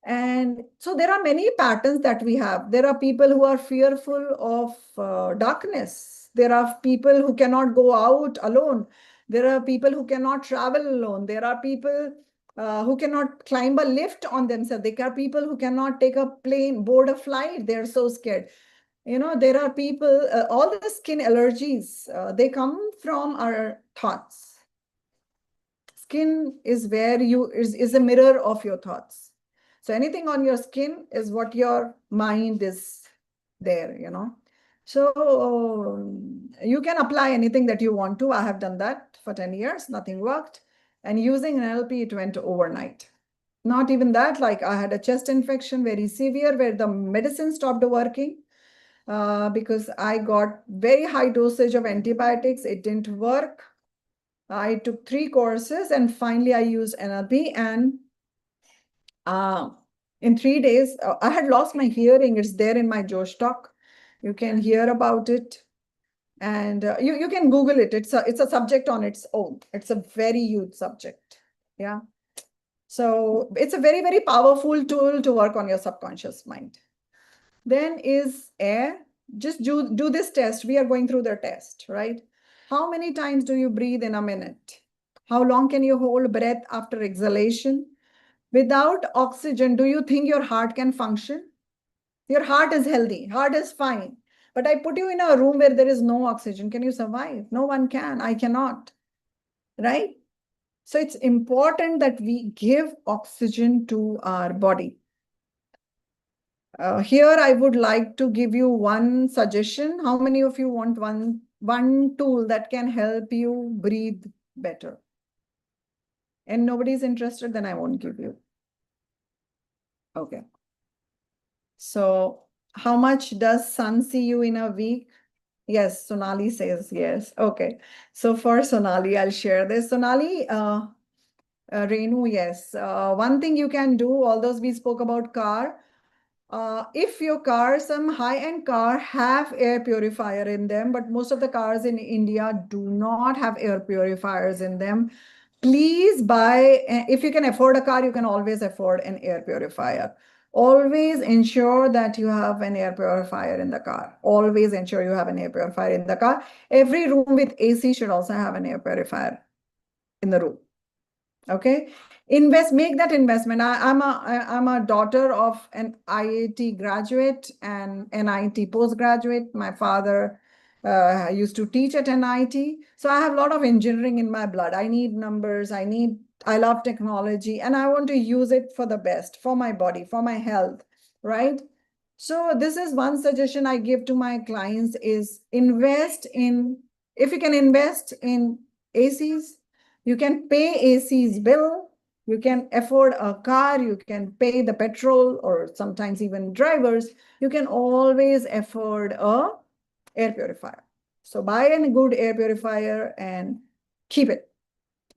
And so there are many patterns that we have. There are people who are fearful of darkness. There are people who cannot go out alone. There are people who cannot travel alone. There are people who cannot climb a lift on themselves. There are people who cannot take a plane, board a flight. They're so scared. There are people, all the skin allergies, they come from our thoughts. Skin is where is a mirror of your thoughts. So anything on your skin is what your mind is there, So you can apply anything that you want to. I have done that for 10 years, nothing worked. And using NLP, it went overnight. Not even that, like I had a chest infection, very severe, where the medicine stopped working because I got very high dosage of antibiotics. It didn't work. I took 3 courses, and finally I used NLP, and in 3 days, I had lost my hearing. It's there in my Josh talk. You can hear about it, and you can Google it. It's a subject on its own. It's a very huge subject. Yeah. So it's a very, very powerful tool to work on your subconscious mind. Then is air. Just do this test. We are going through the test, right? How many times do you breathe in a minute? How long can you hold breath after exhalation? Without oxygen, do you think your heart can function? Your heart is healthy, heart is fine. But I put you in a room where there is no oxygen. Can you survive? No one can. I cannot. Right? So it's important that we give oxygen to our body. Here, I would like to give you one suggestion. How many of you want one tool that can help you breathe better? And nobody's interested, then I won't give you. Okay. So how much does sun see you in a week? Yes, Sonali says yes. Okay. So for Sonali, I'll share this. Sonali, Renu, yes. One thing you can do, although we spoke about car, if your car, some high-end car have air purifier in them, but most of the cars in India do not have air purifiers in them. Please buy, if you can afford a car, you can always afford an air purifier. Always ensure that you have an air purifier in the car. Always ensure you have an air purifier in the car. Every room with AC should also have an air purifier in the room. Okay. Make that investment. I'm a daughter of an IIT graduate and NIT postgraduate. My father used to teach at NIT. So I have a lot of engineering in my blood. I need numbers. I love technology, and I want to use it for the best, for my body, for my health, right? So this is one suggestion I give to my clients is if you can invest in ACs, you can pay AC's bill, you can afford a car, you can pay the petrol or sometimes even drivers, you can always afford a air purifier. So buy a good air purifier and keep it.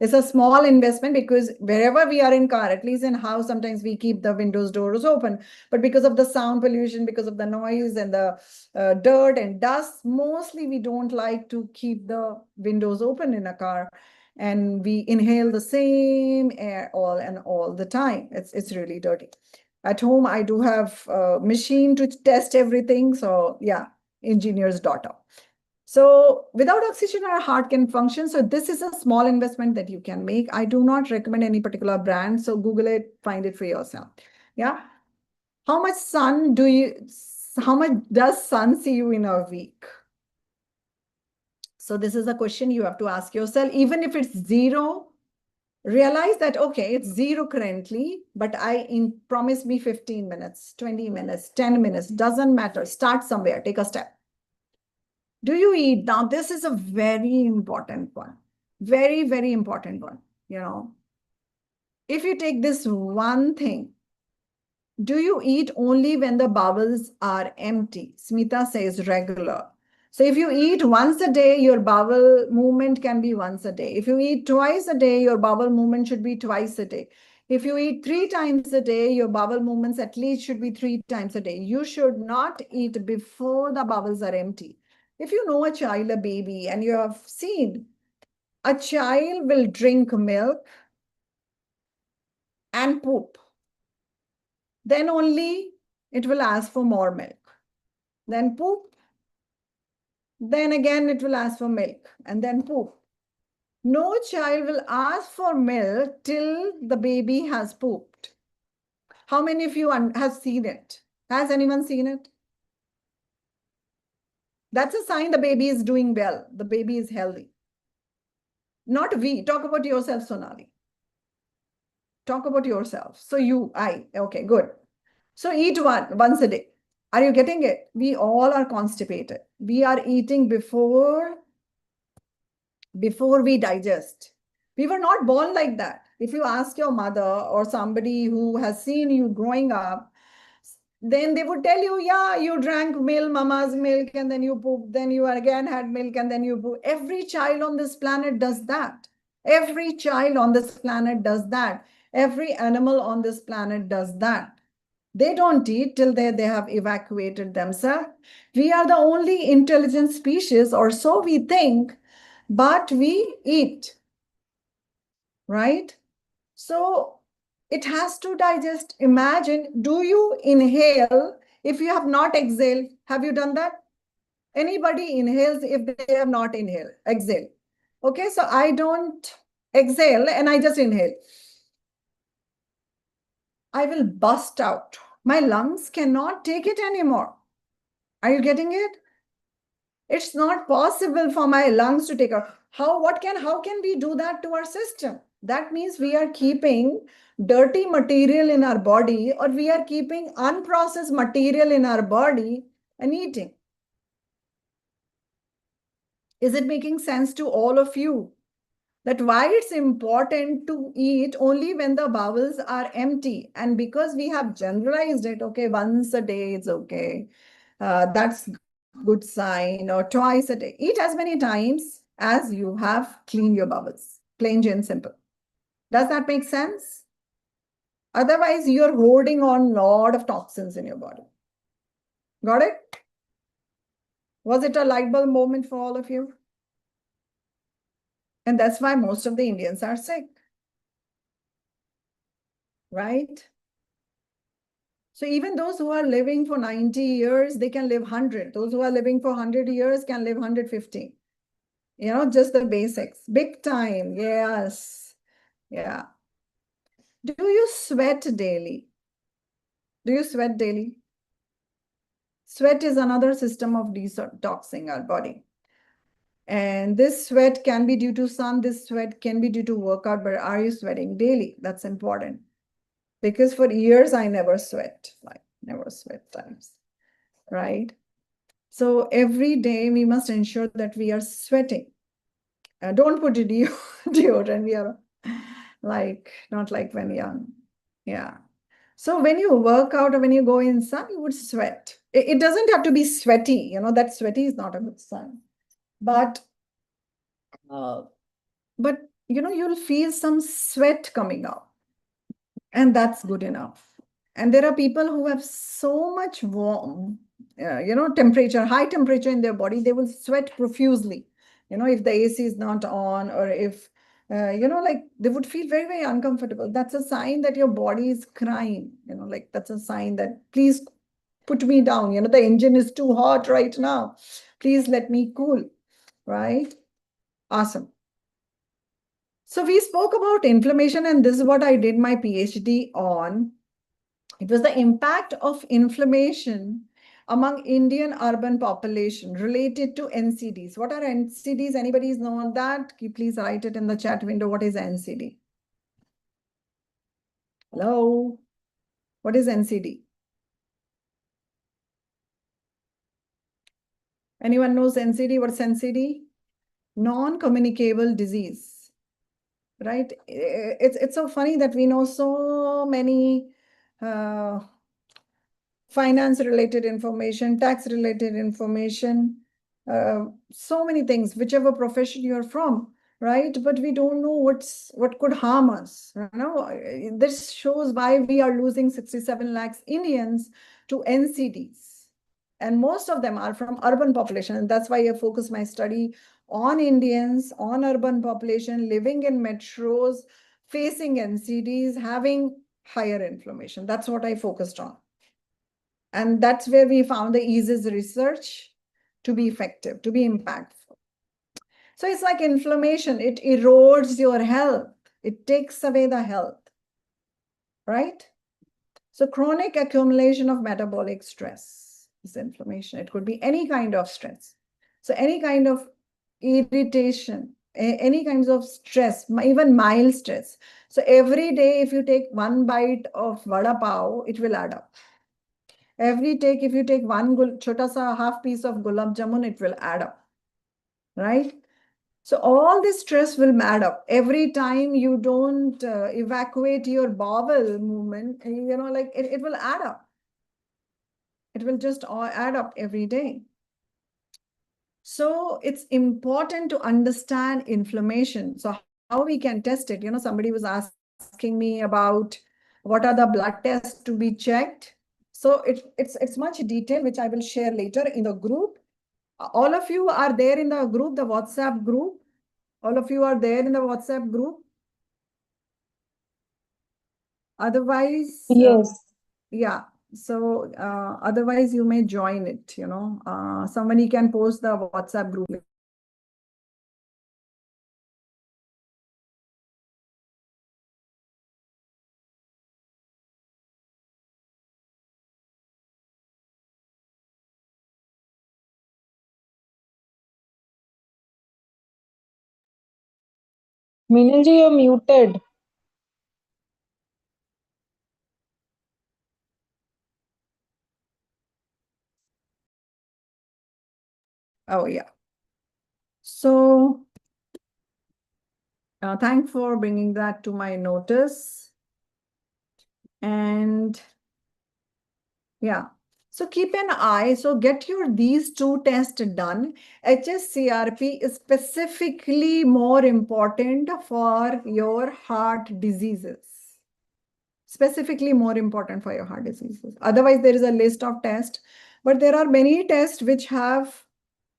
It's a small investment because wherever we are in car, at least in house, sometimes we keep the windows doors open. But because of the sound pollution, because of the noise and the dirt and dust, mostly we don't like to keep the windows open in a car. And we inhale the same air all the time. It's really dirty. At home, I do have a machine to test everything. So yeah, engineer's daughter. So without oxygen, our heart can function. So this is a small investment that you can make. I do not recommend any particular brand. So Google it, find it for yourself. Yeah. How much how much does sun see you in a week? So this is a question you have to ask yourself. Even if it's zero, realize that, okay, it's zero currently, but promise me 15 minutes, 20 minutes, 10 minutes, doesn't matter. Start somewhere, take a step. Do you eat? Now, this is a very important one. Very, very important one. If you take this one thing, do you eat only when the bowels are empty? Smita says regular. So if you eat once a day, your bowel movement can be once a day. If you eat twice a day, your bowel movement should be twice a day. If you eat 3 times a day, your bowel movements at least should be 3 times a day. You should not eat before the bowels are empty. If you know a child, a baby, and you have seen a child will drink milk and poop, then only it will ask for more milk. Then poop, then again it will ask for milk, and then poop. No child will ask for milk till the baby has pooped. How many of you have seen it? Has anyone seen it? That's a sign the baby is doing well. The baby is healthy. Not we. Talk about yourself, Sonali. Talk about yourself. So okay, good. So eat once a day. Are you getting it? We all are constipated. We are eating before we digest. We were not born like that. If you ask your mother or somebody who has seen you growing up, then they would tell you, yeah, you drank milk, mama's milk, and then you pooped, then you again had milk, and then you poop. Every child on this planet does that. Every child on this planet does that. Every animal on this planet does that. They don't eat till they have evacuated themselves. We are the only intelligent species, or so we think, but we eat, right? So it has to digest. Imagine, do you inhale if you have not exhaled? Have you done that? Anybody inhales if they have not exhaled? Okay, so I don't exhale and I just inhale. I will bust out. My lungs cannot take it anymore. Are you getting it? It's not possible for my lungs to take out. How can we do that to our system? That means we are keeping dirty material in our body, or we are keeping unprocessed material in our body and eating. Is it making sense to all of you? That why it's important to eat only when the bowels are empty. And because we have generalized it, okay, once a day it's okay. That's good sign, or twice a day. Eat as many times as you have cleaned your bowels. Plain and simple. Does that make sense? Otherwise, you're holding on a lot of toxins in your body. Got it? Was it a light bulb moment for all of you? And that's why most of the Indians are sick. Right? So even those who are living for 90 years, they can live 100. Those who are living for 100 years can live 150. Just the basics. Big time. Yes. Yeah. Do you sweat daily? Do you sweat daily? Sweat is another system of detoxing our body. And this sweat can be due to sun, this sweat can be due to workout, but are you sweating daily? That's important. Because for years, I never sweat, like never sweat times, right? So every day we must ensure that we are sweating. Don't put deodorant. We are like, not like when young. Yeah. So when you work out or when you go in sun, you would sweat. It doesn't have to be sweaty. That sweaty is not a good sign. But uh, you'll feel some sweat coming out, and that's good enough. And there are people who have so much warm, temperature, high temperature in their body, they will sweat profusely. If the AC is not on, or if, like they would feel very, very uncomfortable. That's a sign that your body is crying, like that's a sign that please put me down. The engine is too hot right now. Please let me cool, right? Awesome. So we spoke about inflammation, and this is what I did my PhD on. It was the impact of inflammation among Indian urban population related to NCDs. What are NCDs? Anybody's known that? Please write it in the chat window. What is NCD? Hello? What is NCD? Anyone knows NCD? What's NCD? Non-communicable disease, right? It's so funny that we know so many finance related information, tax related information, so many things, whichever profession you're from, right? But we don't know what could harm us. This shows why we are losing 67 lakhs Indians to NCDs. And most of them are from urban population. And that's why I focus my study on Indians, on urban population, living in metros, facing NCDs, having higher inflammation. That's what I focused on. And that's where we found the easiest research to be effective, to be impactful. So it's like inflammation. It erodes your health. It takes away the health, right? So chronic accumulation of metabolic stress is inflammation. It could be any kind of stress. So any kind of irritation, any kinds of stress, even mild stress. So every day, if you take one bite of vada pav, it will add up. If you take one chota sa half piece of gulab jamun, it will add up, right? So all this stress will add up. Every time you don't evacuate your bowel movement, like it will add up. It will just all add up every day. So it's important to understand inflammation. So how we can test it? Somebody was asking me about what are the blood tests to be checked. So it's much detail, which I will share later in the group. All of you are there in the group, the WhatsApp group. All of you are there in the WhatsApp group. Otherwise, Yes. yeah. So otherwise, you may join it. Somebody can post the WhatsApp group. Meenal ji, you're muted. Oh, yeah. So thanks for bringing that to my notice. And yeah, so keep an eye. So get these two tests done. HSCRP is specifically more important for your heart diseases. Specifically more important for your heart diseases. Otherwise, there is a list of tests, but there are many tests which have,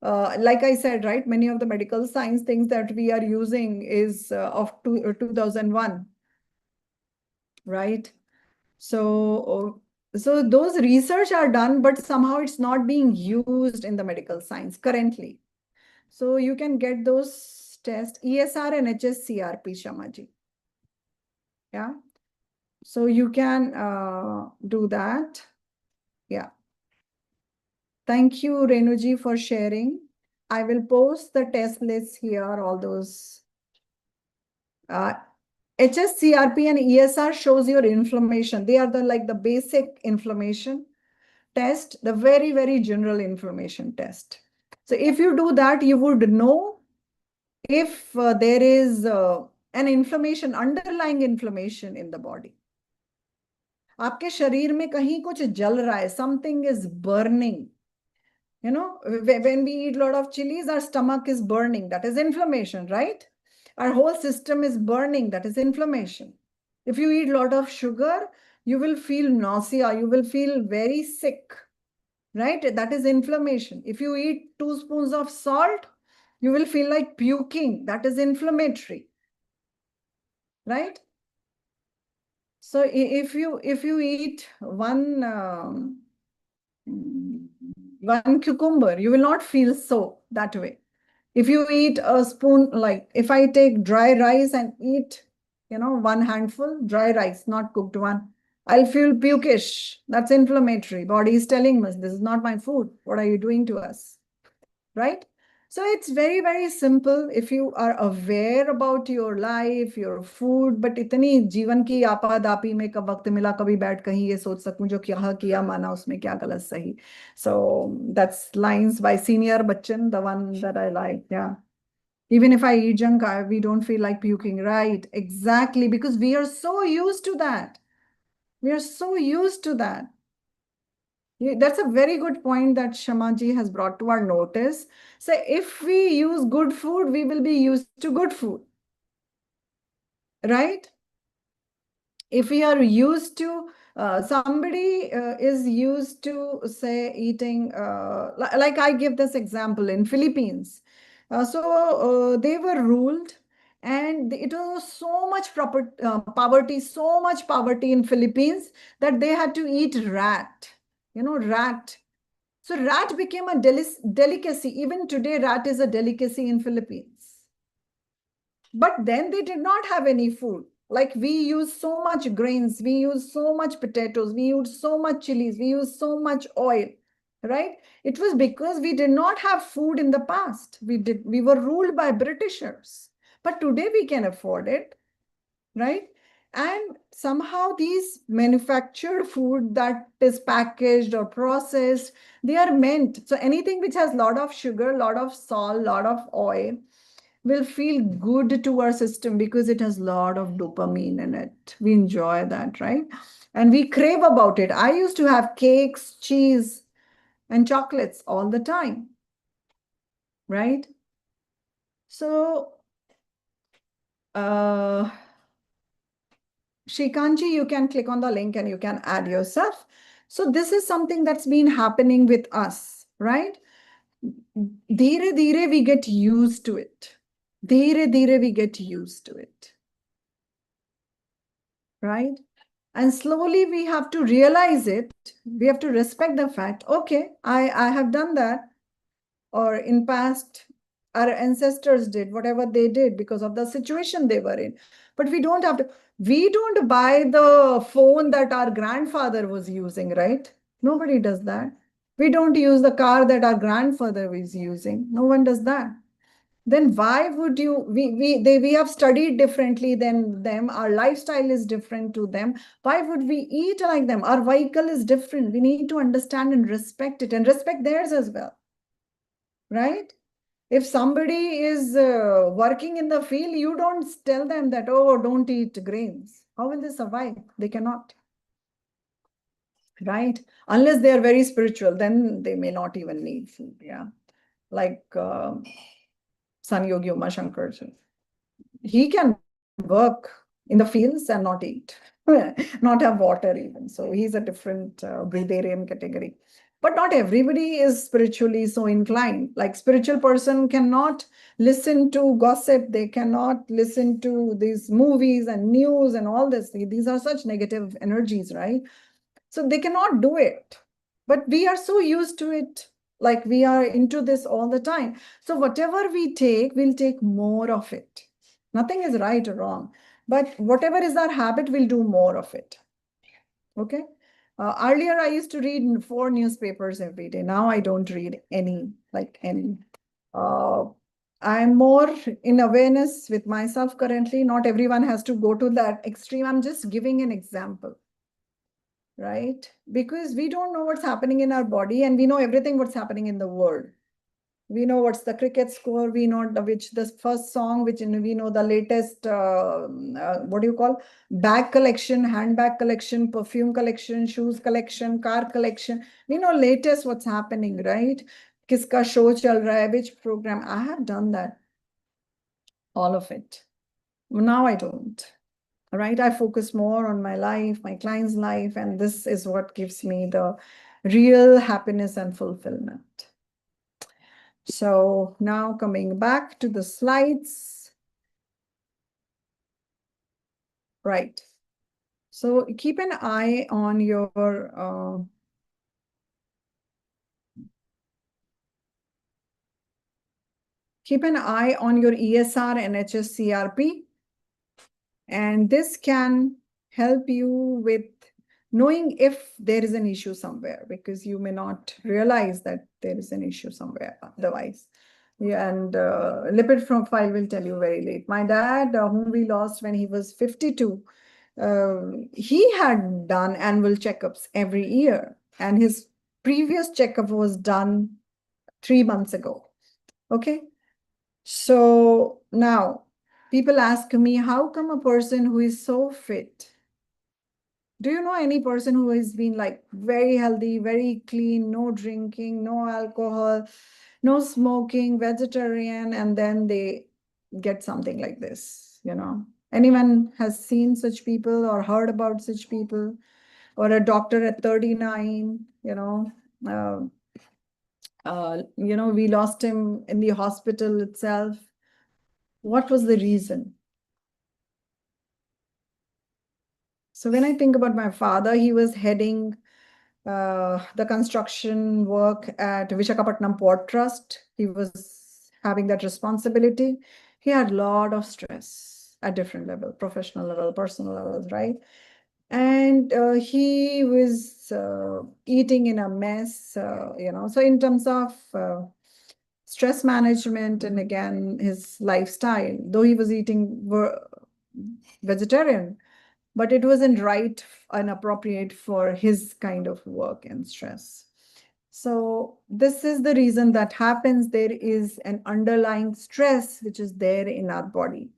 like I said, right, many of the medical science things that we are using is of 2001, right? So those research are done, but somehow it's not being used in the medical science currently. So you can get those tests, ESR and HSCRP, Shamaji. Yeah. So you can do that. Yeah. Thank you, Renuji, for sharing. I will post the test lists here, all those. HS, CRP, and ESR shows your inflammation. They are the basic inflammation test, the very, very general inflammation test. So if you do that, you would know if there is an inflammation, underlying inflammation in the body. आपके शरीर में कहीं कुछ जल रहा है, something is burning. You know, when we eat a lot of chilies, our stomach is burning. That is inflammation, right? Our whole system is burning. That is inflammation. If you eat a lot of sugar, you will feel nausea. You will feel very sick, right? That is inflammation. If you eat 2 spoons of salt, you will feel like puking. That is inflammatory, right? So if you eat one cucumber, you will not feel so that way. If you eat a spoon, like if I take dry rice and eat, one handful dry rice, not cooked one, I'll feel pukish. That's inflammatory. Body is telling us, this is not my food. What are you doing to us? Right? So it's very, very simple if you are aware about your life, your food, but इतनी जीवन की आपादापी में कब वक्त मिला कभी बैठ कहीं ये सोच सकूं जो क्या किया माना उसमें क्या गलत सही. So that's lines by Senior Bachchan, the one that I like. Yeah. Even if I eat junk, we don't feel like puking. Right. Exactly. Because we are so used to that. We are so used to that. That's a very good point that Shamaji has brought to our notice. So if we use good food, we will be used to good food, right? If we are used to, somebody is used to, say, eating, like I give this example in Philippines. They were ruled and it was so much poverty, so much poverty in Philippines that they had to eat rat, rat. So rat became a delicacy. Even today, rat is a delicacy in Philippines. But then they did not have any food. Like we use so much grains, we use so much potatoes, we use so much chilies, we use so much oil, right? It was because we did not have food in the past. We were ruled by Britishers. But today we can afford it, right? And somehow these manufactured food that is packaged or processed, they are meant. So anything which has a lot of sugar, a lot of salt, a lot of oil will feel good to our system because it has a lot of dopamine in it. We enjoy that, right? And we crave about it. I used to have cakes, cheese, and chocolates all the time, right? So, Srikanji, you can click on the link and you can add yourself. So this is something that's been happening with us, right? Dheere dheere we get used to it. Dheere dheere we get used to it, right? And slowly we have to realize it. We have to respect the fact, okay, I have done that. Or in past, our ancestors did whatever they did because of the situation they were in. But we don't have to, we don't buy the phone that our grandfather was using, right? Nobody does that. We don't use the car that our grandfather was using. No one does that. Then why would you, we have studied differently than them. Our lifestyle is different to them. Why would we eat like them? Our vehicle is different. We need to understand and respect it and respect theirs as well, right? If somebody is working in the field, you don't tell them that, oh, don't eat grains. How will they survive? They cannot, right? Unless they are very spiritual, then they may not even need food. Yeah. Like San Yogi Uma Shankar. He can work in the fields and not eat, not have water even. So he's a different breatharian category. But not everybody is spiritually so inclined. Like spiritual person cannot listen to gossip. They cannot listen to these movies and news and all this. These are such negative energies, right? So they cannot do it. But we are so used to it. Like we are into this all the time. So whatever we take, we'll take more of it. Nothing is right or wrong. But whatever is our habit, we'll do more of it. Okay. Earlier, I used to read 4 newspapers every day. Now I don't read any, like any. Uh, I'm more in awareness with myself currently. Not everyone has to go to that extreme. I'm just giving an example, right? Because we don't know what's happening in our body, and we know everything what's happening in the world. We know what's the cricket score. We know which the first song, which we know the latest, what do you call, bag collection, handbag collection, perfume collection, shoes collection, car collection. We know latest what's happening, right? Kiska show chal raha hai, which program. I have done that, all of it. Now I don't. Right? I focus more on my life, my client's life, and this is what gives me the real happiness and fulfillment. So now coming back to the slides. Right. So keep an eye on your ESR and HSCRP, and this can help you with knowing if there is an issue somewhere, because you may not realize that there is an issue somewhere otherwise. Yeah, and lipid profile will tell you very late. My dad, whom we lost when he was 52, he had done annual checkups every year, and his previous checkup was done 3 months ago. Okay. So now people ask me, how come a person who is so fit? Do you know any person who has been like very healthy, very clean, no drinking, no alcohol, no smoking, vegetarian, and then they get something like this, you know? Anyone has seen such people or heard about such people? Or a doctor at 39, uh, we lost him in the hospital itself. What was the reason? So when I think about my father, he was heading the construction work at Vishakhapatnam Port Trust. He was having that responsibility. He had a lot of stress at different level, professional level, personal levels, right? And he was eating in a mess, So in terms of stress management and again his lifestyle, though he was eating vegetarian, but it wasn't right and appropriate for his kind of work and stress. So this is the reason that happens. There is an underlying stress which is there in our body.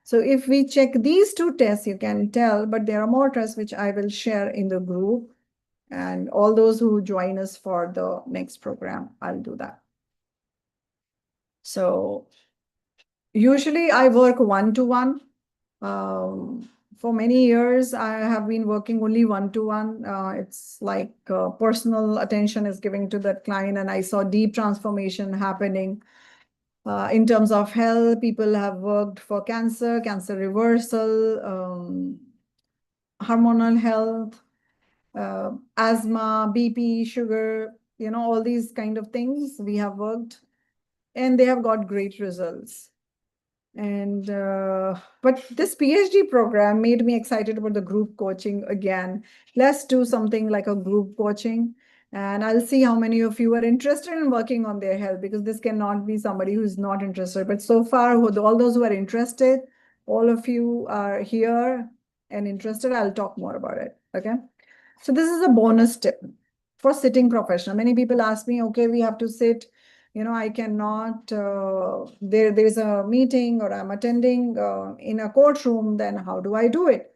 So if we check these 2 tests, you can tell, but there are more tests which I will share in the group. And all those who join us for the next program, I'll do that. So usually I work one-to-one. For many years, I have been working only one-to-one. It's like personal attention is given to that client, and I saw deep transformation happening. In terms of health, people have worked for cancer reversal, hormonal health, asthma, BP, sugar, all these kind of things we have worked, and they have got great results. And but this PhD program made me excited about the group coaching again. Let's do something like a group coaching, and I'll see how many of you are interested in working on their health, because this cannot be somebody who's not interested. But so far, all those who are interested, all of you are here and interested. I'll talk more about it. Okay. So this is a bonus tip for sitting professional. Many people ask me, okay, we have to sit, I cannot, there's a meeting or I'm attending in a courtroom, then how do I do it?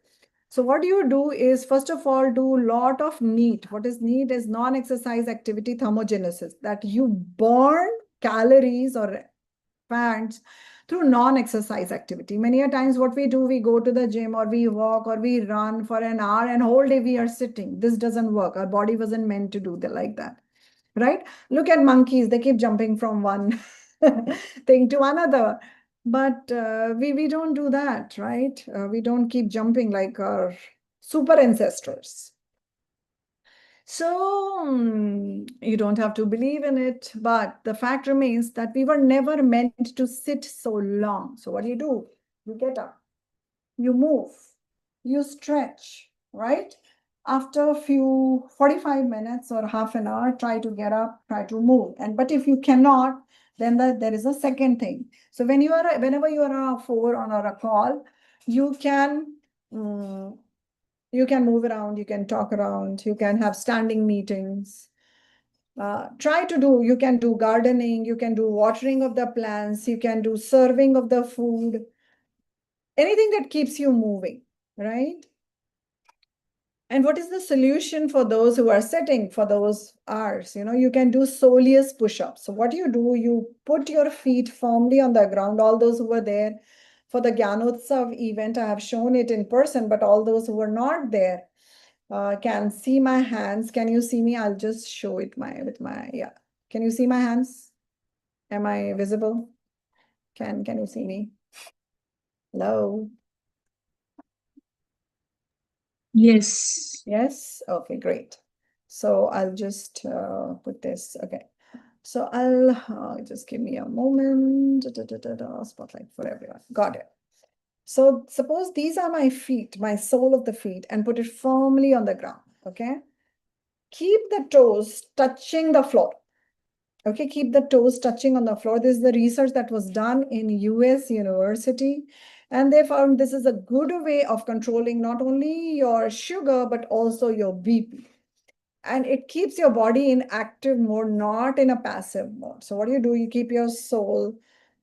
So what you do is, first of all, do a lot of NEAT. What is NEAT is non-exercise activity thermogenesis, that you burn calories or fats through non-exercise activity. Many a times what we do, we go to the gym or we walk or we run for an hour and whole day we are sitting. This doesn't work. Our body wasn't meant to do that like that, right? Look at monkeys. They keep jumping from one thing to another. But we don't do that, right? We don't keep jumping like our super ancestors. So you don't have to believe in it, but the fact remains that we were never meant to sit so long. So what do? You get up. you move, you stretch, right? After a few 45 minutes or half an hour, try to get up, try to move. And but if you cannot, then there is a second thing. So whenever you are on a phone or on a call, you can mm, you can move around, you can talk around, you can have standing meetings. You can do gardening, you can do watering of the plants, you can do serving of the food, anything that keeps you moving, right? And what is the solution for those who are sitting for those hours? You can do soleus push-ups. So what you do, you put your feet firmly on the ground. All those who were there for the Gyanotsav event, I have shown it in person, but all those who were not there can see my hands. Can you see me? I'll just show it yeah. Can you see my hands? Am I visible? Can you see me? Hello? Yes. Yes? Okay, great. So I'll just put this. Okay. So I'll just give me a moment. Spotlight for everyone. Got it. So suppose these are my feet, my sole of the feet, and put it firmly on the ground. Okay. Keep the toes touching the floor. Okay, keep the toes touching on the floor. This is the research that was done in US university. And they found this is a good way of controlling not only your sugar, but also your BP. And it keeps your body in active mode, not in a passive mode. So what do? You keep your sole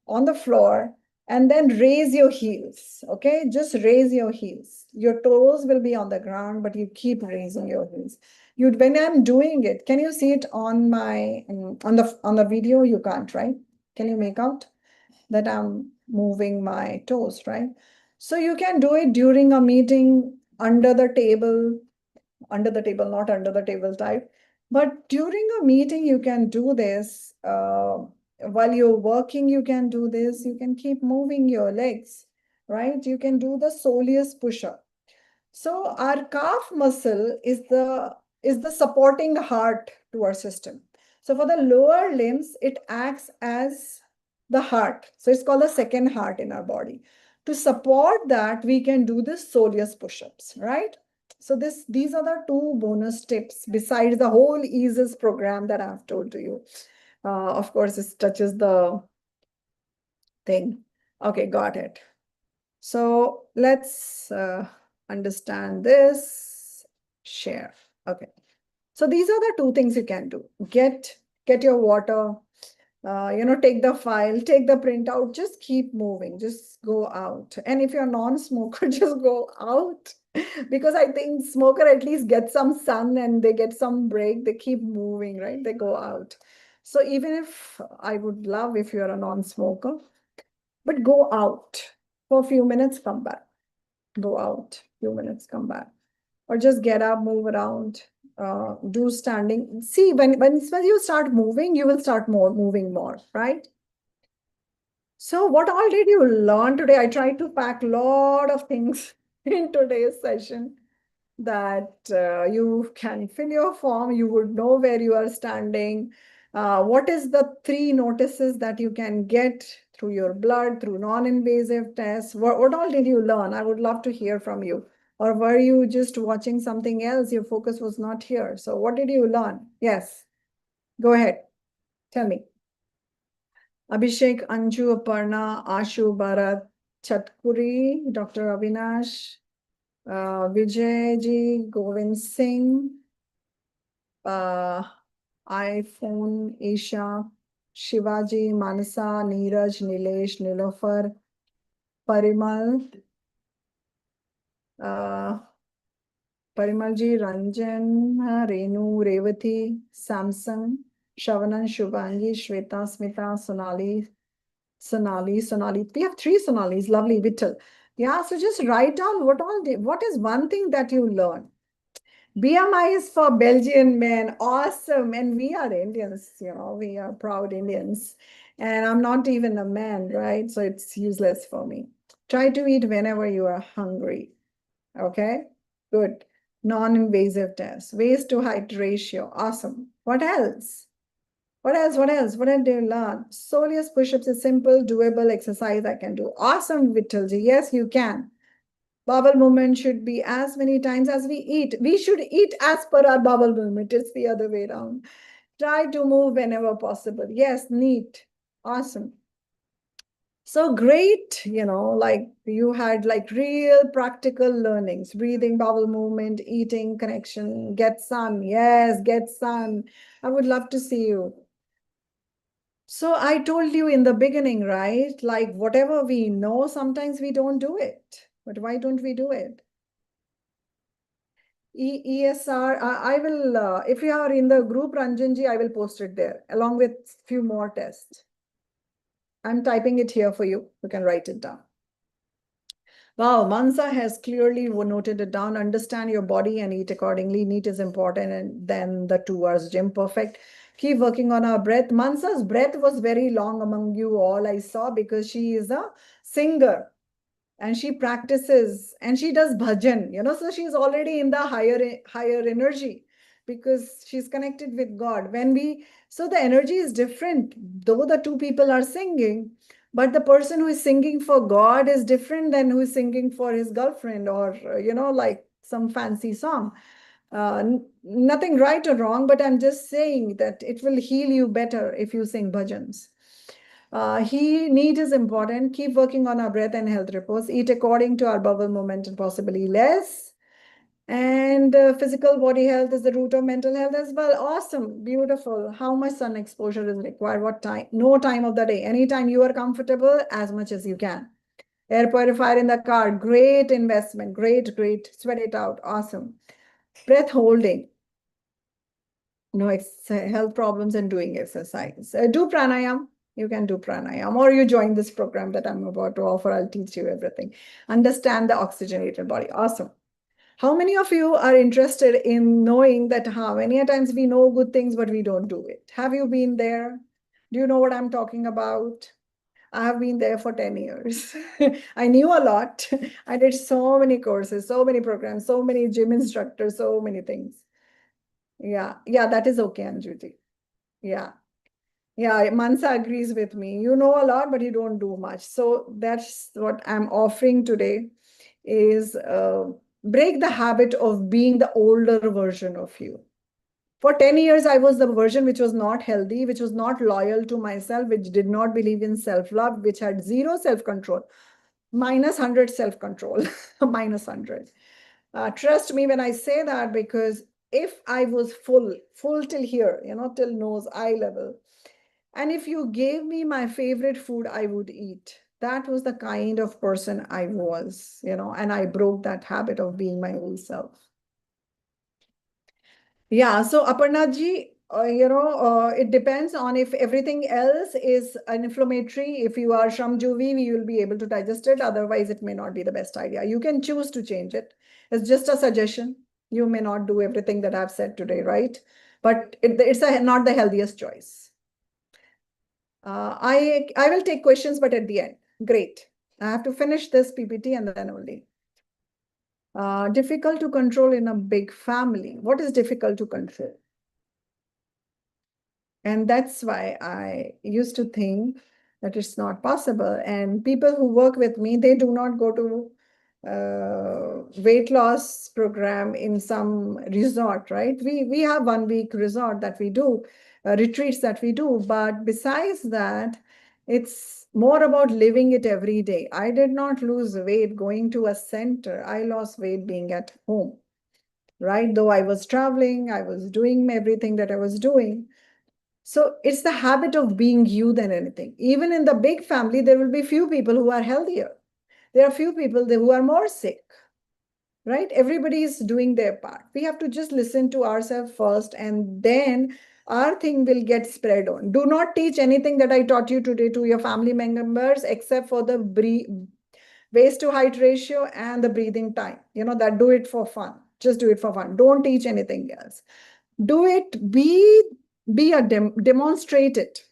on the floor and then raise your heels. Okay, just raise your heels. Your toes will be on the ground, but you keep raising your heels. When I'm doing it, can you see it on my on the video? You can't, right? Can you make out that I'm moving my toes, right? So you can do it during a meeting, under the table, not under the table type. But during a meeting, you can do this. While you're working, you can do this. You can keep moving your legs, right? You can do the soleus push-up. So our calf muscle is the supporting heart to our system. So for the lower limbs, it acts as the heart. So it's called the second heart in our body. To support that, we can do the soleus push-ups, right? So these are the two bonus tips besides the whole EASES program that I've told to you. Of course, this touches the thing. Okay, got it. So let's understand this. Share. Okay. So these are the two things you can do. Get your water, take the file, take the printout, just keep moving, just go out. And if you're non-smoker, just go out. Because I think smoker at least get some sun and they get some break, they keep moving, right? They go out. So even if I would love if you're a non-smoker, but go out for a few minutes, come back. Go out, few minutes, come back. Or just get up, move around, do standing. See, when you start moving, you will start moving more, right? So what all did you learn today? I tried to pack a lot of things in today's session that you can fill your form, you would know where you are standing. What is the 3 notices that you can get through your blood, through non-invasive tests? What all did you learn? I would love to hear from you. Or were you just watching something else? Your focus was not here. So what did you learn? Yes, go ahead. Tell me. Abhishek, Anju, Aparna, Ashu, Bharat, Chatkuri, Dr. Avinash, Vijay ji, Govind Singh, iPhone, Isha, Shivaji, Manasa, Neeraj, Nilesh, Nilofar, Parimal, Parimalji, Ranjan, Renu, Revati, Samsung, Shavanan, Shubhangi, Shweta, Smita, Sonali. We have 3 Sonalis. Lovely, Vittal. Yeah, so just write down what is one thing that you learn. BMI is for Belgian men. Awesome. And we are Indians, we are proud Indians. And I'm not even a man, right? So it's useless for me. Try to eat whenever you are hungry. Okay, good. Non-invasive tests. Waist to height ratio. Awesome. What else? What else? What did you learn? Soleus push-ups is simple, doable exercise I can do. Awesome, Vittalji. Yes, you can. Bowel movement should be as many times as we eat. We should eat as per our bowel movement. It's the other way around. Try to move whenever possible. Yes, neat. Awesome. So great, like you had like real practical learnings, breathing, bowel movement, eating, connection, get sun. Yes, get sun. I would love to see you. So I told you in the beginning, right? Like whatever we know, sometimes we don't do it. But why don't we do it? ESR, I will, if you are in the group, Ranjanji, I will post it there along with few more tests. I'm typing it here for you. You can write it down. Wow, Mansa has clearly noted it down. Understand your body and eat accordingly. NEAT is important, and then the 2 hours gym. Perfect. Keep working on our breath. Mansa's breath was very long among you all, I saw, because she is a singer and she practices and she does bhajan, so she's already in the higher energy because she's connected with God. So the energy is different, though the two people are singing, but the person who is singing for God is different than who is singing for his girlfriend or, like some fancy song. Nothing right or wrong, but I'm just saying that it will heal you better if you sing bhajans. NEAT is important. Keep working on our breath and health reports. Eat according to our bowel movement and possibly less. And physical body health is the root of mental health as well. Awesome. Beautiful. How much sun exposure is required? What time? No time of the day. Anytime you are comfortable, as much as you can. Air purifier in the car. Great investment. Great, great. Sweat it out. Awesome. Breath holding. No health problems and doing exercise. Do pranayam. You can do pranayam, or you join this program that I'm about to offer. I'll teach you everything. Understand the oxygenated body. Awesome. How many of you are interested in knowing that how many times we know good things, but we don't do it? Have you been there? Do you know what I'm talking about? I have been there for 10 years. I knew a lot. I did so many courses, so many programs, so many gym instructors, so many things. Yeah, that is okay, Anjuti. Yeah. Yeah, Mansa agrees with me. You know a lot, but you don't do much. So that's what I'm offering today is break the habit of being the older version of you. For 10 years, I was the version which was not healthy, which was not loyal to myself, which did not believe in self-love, which had zero self-control, minus 100 self-control, minus 100. Trust me when I say that, because if I was full till here, till nose, eye level, and if you gave me my favorite food, I would eat. That was the kind of person I was, and I broke that habit of being my old self. Yeah, so Aparna ji, it depends on if everything else is an inflammatory. If you are Shamjuvi, we will be able to digest it. Otherwise, it may not be the best idea. You can choose to change it. It's just a suggestion. You may not do everything that I've said today, right? But it's not the healthiest choice. I will take questions, but at the end. Great. I have to finish this PPT and then only. Difficult to control in a big family. What is difficult to control? And that's why I used to think that it's not possible. And people who work with me, they do not go to weight loss program in some resort, right? We have 1 week resort that we do, retreats that we do. But besides that, it's more about living it every day. I did not lose weight going to a center. I lost weight being at home, right? Though I was traveling, I was doing everything that I was doing. So it's the habit of being you than anything. Even in the big family, there will be few people who are healthier. There are few people who are more sick, right? Everybody is doing their part. We have to just listen to ourselves first, and then our thing will get spread on. Do not teach anything that I taught you today to your family members, except for the waist to height ratio and the breathing time. That do it for fun. Just do it for fun. Don't teach anything else. Do it, be a demonstrate it.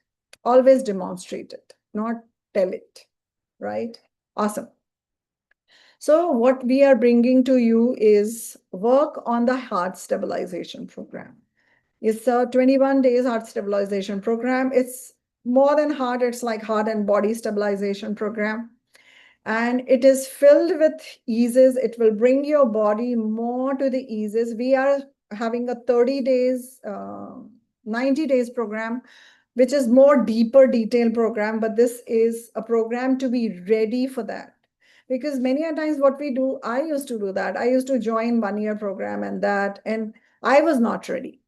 Always demonstrate it, not tell it, right? Awesome. So what we are bringing to you is work on the heart stabilization program. It's a 21 days heart stabilization program. It's more than heart, it's like heart and body stabilization program. and it is filled with eases. It will bring your body more to the eases. We are having a 30 days, 90 days program, which is more deeper detailed program, but this is a program to be ready for that. Because many a times what we do, I used to do that. I used to join 1 year program and that, and I was not ready.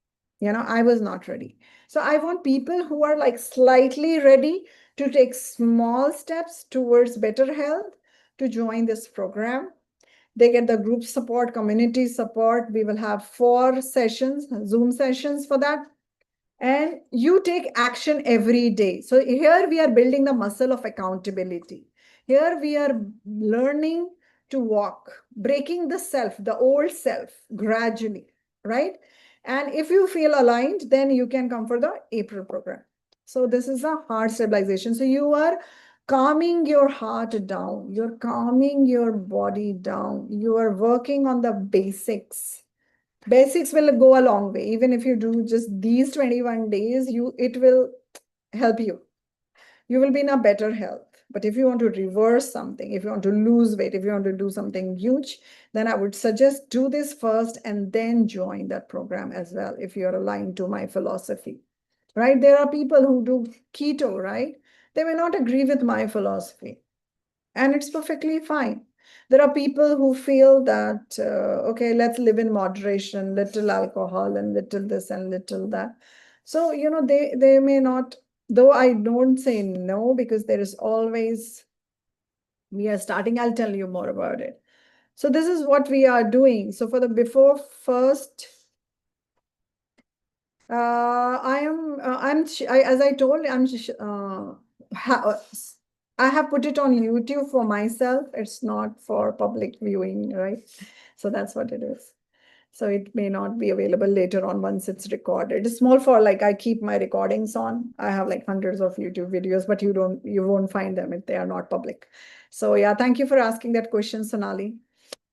I was not ready. So I want people who are like slightly ready to take small steps towards better health to join this program. They get the group support, community support. We will have 4 sessions, Zoom sessions for that. And you take action every day. So here we are building the muscle of accountability. Here we are learning to walk, breaking the self, the old self gradually, right? And if you feel aligned, then you can come for the April program. So this is a heart stabilization. So you are calming your heart down. You're calming your body down. You are working on the basics. Basics will go a long way. Even if you do just these 21 days, it will help you. You will be in a better health. But if you want to reverse something, if you want to lose weight, if you want to do something huge, then I would suggest do this first and then join that program as well, if you're aligned to my philosophy, right? There are people who do keto, right? They may not agree with my philosophy, and it's perfectly fine. There are people who feel that, okay, let's live in moderation, little alcohol and little this and little that. So, they may not, though I don't say no, because there is always, we are starting, I'll tell you more about it. So this is what we are doing. So for the before first, as I told, I have put it on YouTube for myself. It's not for public viewing, right? So that's what it is. So it may not be available later on once it's recorded. It's more for like, I keep my recordings on. I have like hundreds of YouTube videos, but you won't find them if they are not public. So yeah, thank you for asking that question, Sonali.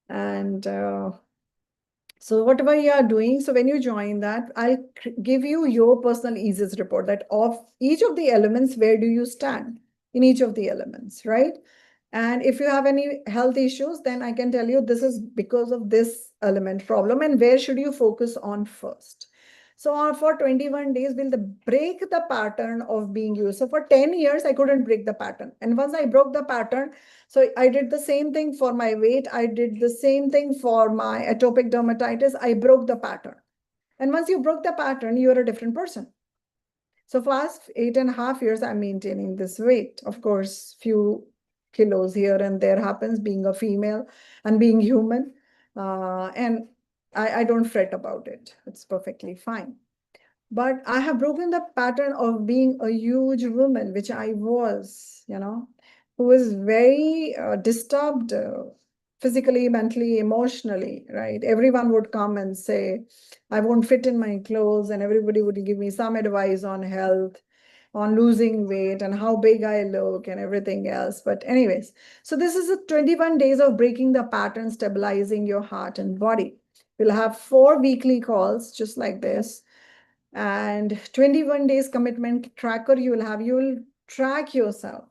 And so whatever you are doing, so when you join that, I'll give you your personal EASES report, that of each of the elements, where do you stand in each of the elements, right? And if you have any health issues, then I can tell you this is because of this element problem, and where should you focus on first. So for 21 days, we'll break the pattern of being used. So for 10 years, I couldn't break the pattern. And once I broke the pattern, so I did the same thing for my weight. I did the same thing for my atopic dermatitis. I broke the pattern. And once you broke the pattern, you're a different person. So for last 8.5 years, I'm maintaining this weight. Of course, few kilos here and there happens being a female and being human. And I don't fret about it. It's perfectly fine. But I have broken the pattern of being a huge woman, which I was, who was very disturbed physically, mentally, emotionally, right? Everyone would come and say, I won't fit in my clothes, and everybody would give me some advice on health, on losing weight, and how big I look, and everything else. But anyways, so this is a 21 days of breaking the pattern, stabilizing your heart and body. We'll have 4 weekly calls, just like this. And 21 days commitment tracker you will track yourself,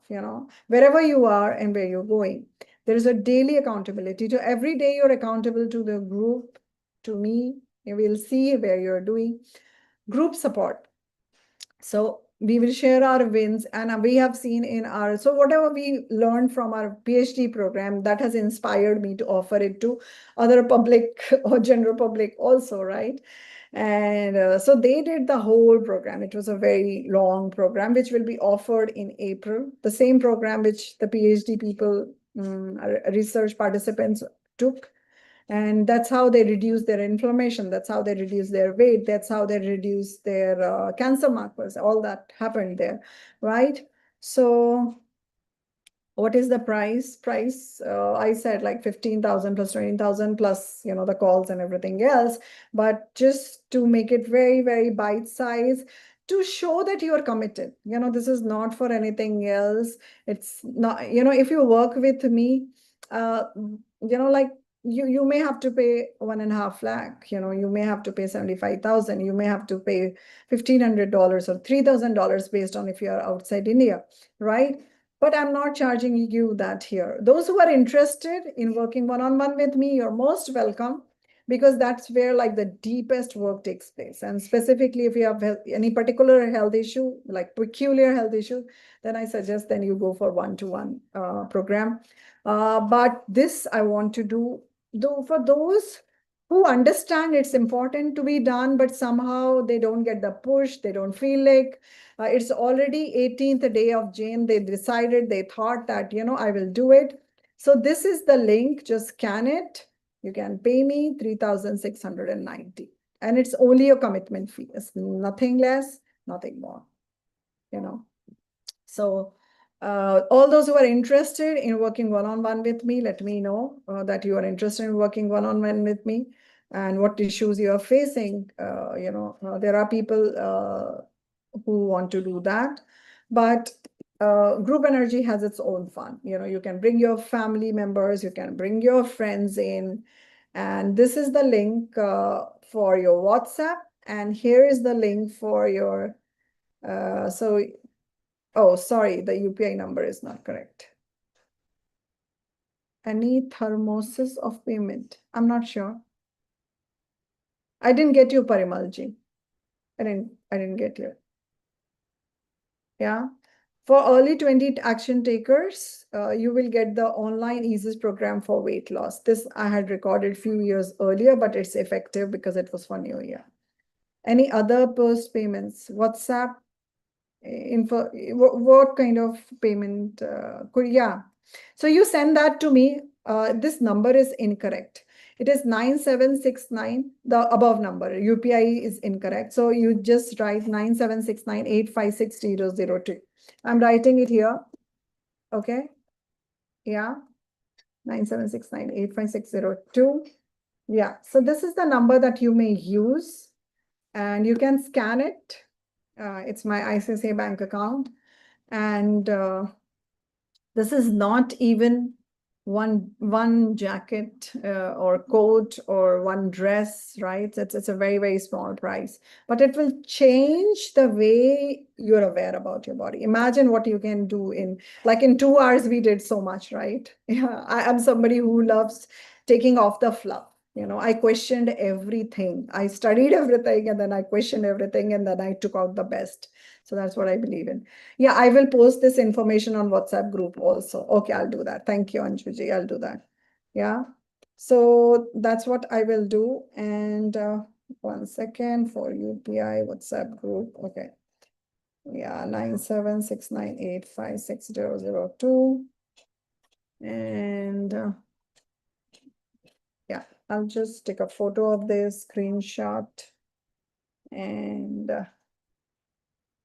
wherever you are and where you're going. There is a daily accountability. To every day you're accountable to the group, to me. You will see where you're doing. Group support. So we will share our wins, and we have seen so whatever we learned from our PhD program, that has inspired me to offer it to other public or general public also, right? And so they did the whole program. It was a very long program, which will be offered in April. The same program which the PhD people, research participants took. And that's how they reduce their inflammation. That's how they reduce their weight. That's how they reduce their cancer markers. All that happened there, right? So what is the price? I said like 15,000 plus 20,000 plus, the calls and everything else. But just to make it very, very bite size, to show that you are committed. This is not for anything else. It's not, if you work with me, like you may have to pay 1.5 lakh, you may have to pay 75,000, you may have to pay $1,500 or $3,000 based on if you are outside India, right? but I'm not charging you that here. Those who are interested in working one-on-one with me, you're most welcome, because that's where like the deepest work takes place. And specifically, if you have any particular health issue, like peculiar health issue, then I suggest then you go for one-to-one program. But this I want to do, though, for those who understand it's important to be done, but somehow they don't get the push, they don't feel like it's already 18th day of June. They decided, they thought that, I will do it. So this is the link, just scan it. You can pay me 3,690. And it's only a commitment fee. It's nothing less, nothing more, you know. So all those who are interested in working one-on-one with me, let me know that you are interested in working one-on-one with me and what issues you are facing. There are people who want to do that, but group energy has its own fun. You can bring your family members, you can bring your friends in, and this is the link for your WhatsApp, and here is the link for your oh, sorry, the UPI number is not correct. Any thermosis of payment? I'm not sure. I didn't get you, Parimalji. I didn't get you. Yeah. For early 20 action takers, you will get the online EASES program for weight loss. This I had recorded few years earlier, but it's effective because it was for New Year. Any other post payments? WhatsApp info, what kind of payment yeah, so you send that to me. This number is incorrect. It is 9769, the above number UPI is incorrect, so you just write 9769856002. I'm writing it here. Okay, yeah, 9769856002. Yeah, so this is the number that you may use, and you can scan it. It's my ICICI Bank account. And this is not even one jacket or coat or one dress, right? It's a very, very small price, but it will change the way you're aware about your body. Imagine what you can do in 2 hours. We did so much, right? Yeah, I'm somebody who loves taking off the fluff. I questioned everything. I studied everything, and then I questioned everything, and then I took out the best. So that's what I believe in. Yeah, I will post this information on WhatsApp group also. Okay, I'll do that. Thank you, Anjuji. I'll do that. Yeah. So that's what I will do. And 1 second for UPI WhatsApp group. Okay. Yeah, 9769856002. And yeah, I'll just take a photo of this screenshot. And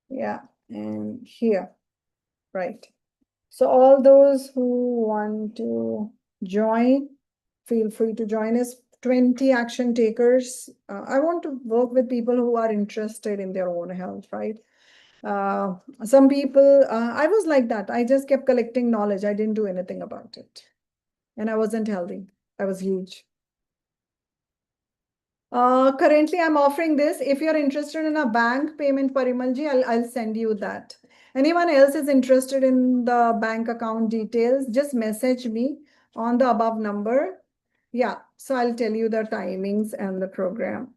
yeah, and here, right. So all those who want to join, feel free to join us. 20 action takers. I want to work with people who are interested in their own health, right? Some people, I was like that. I just kept collecting knowledge. I didn't do anything about it. And I wasn't healthy. I was huge. Currently, I'm offering this. If you're interested in a bank payment, Parimalji, I'll send you that. Anyone else is interested in the bank account details, just message me on the above number. Yeah, so I'll tell you the timings and the program.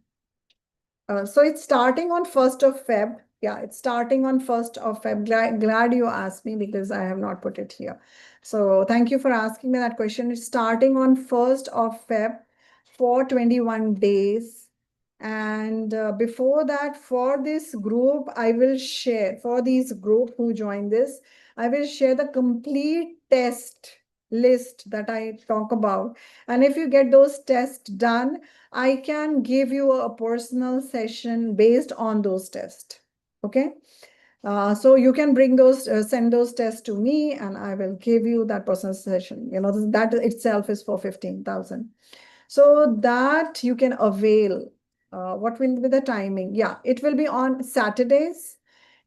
So it's starting on 1st of Feb. Yeah, it's starting on 1st of Feb. Glad you asked me, because I have not put it here. So thank you for asking me that question. It's starting on 1st of Feb for 21 days. And before that, for this group, I will share, for these group who join this, I will share the complete test list that I talk about. And if you get those tests done, I can give you a personal session based on those tests. Okay. So you can bring those, send those tests to me, and I will give you that personal session. That itself is for 15,000. So that you can avail. What will be the timing? Yeah, it will be on Saturdays.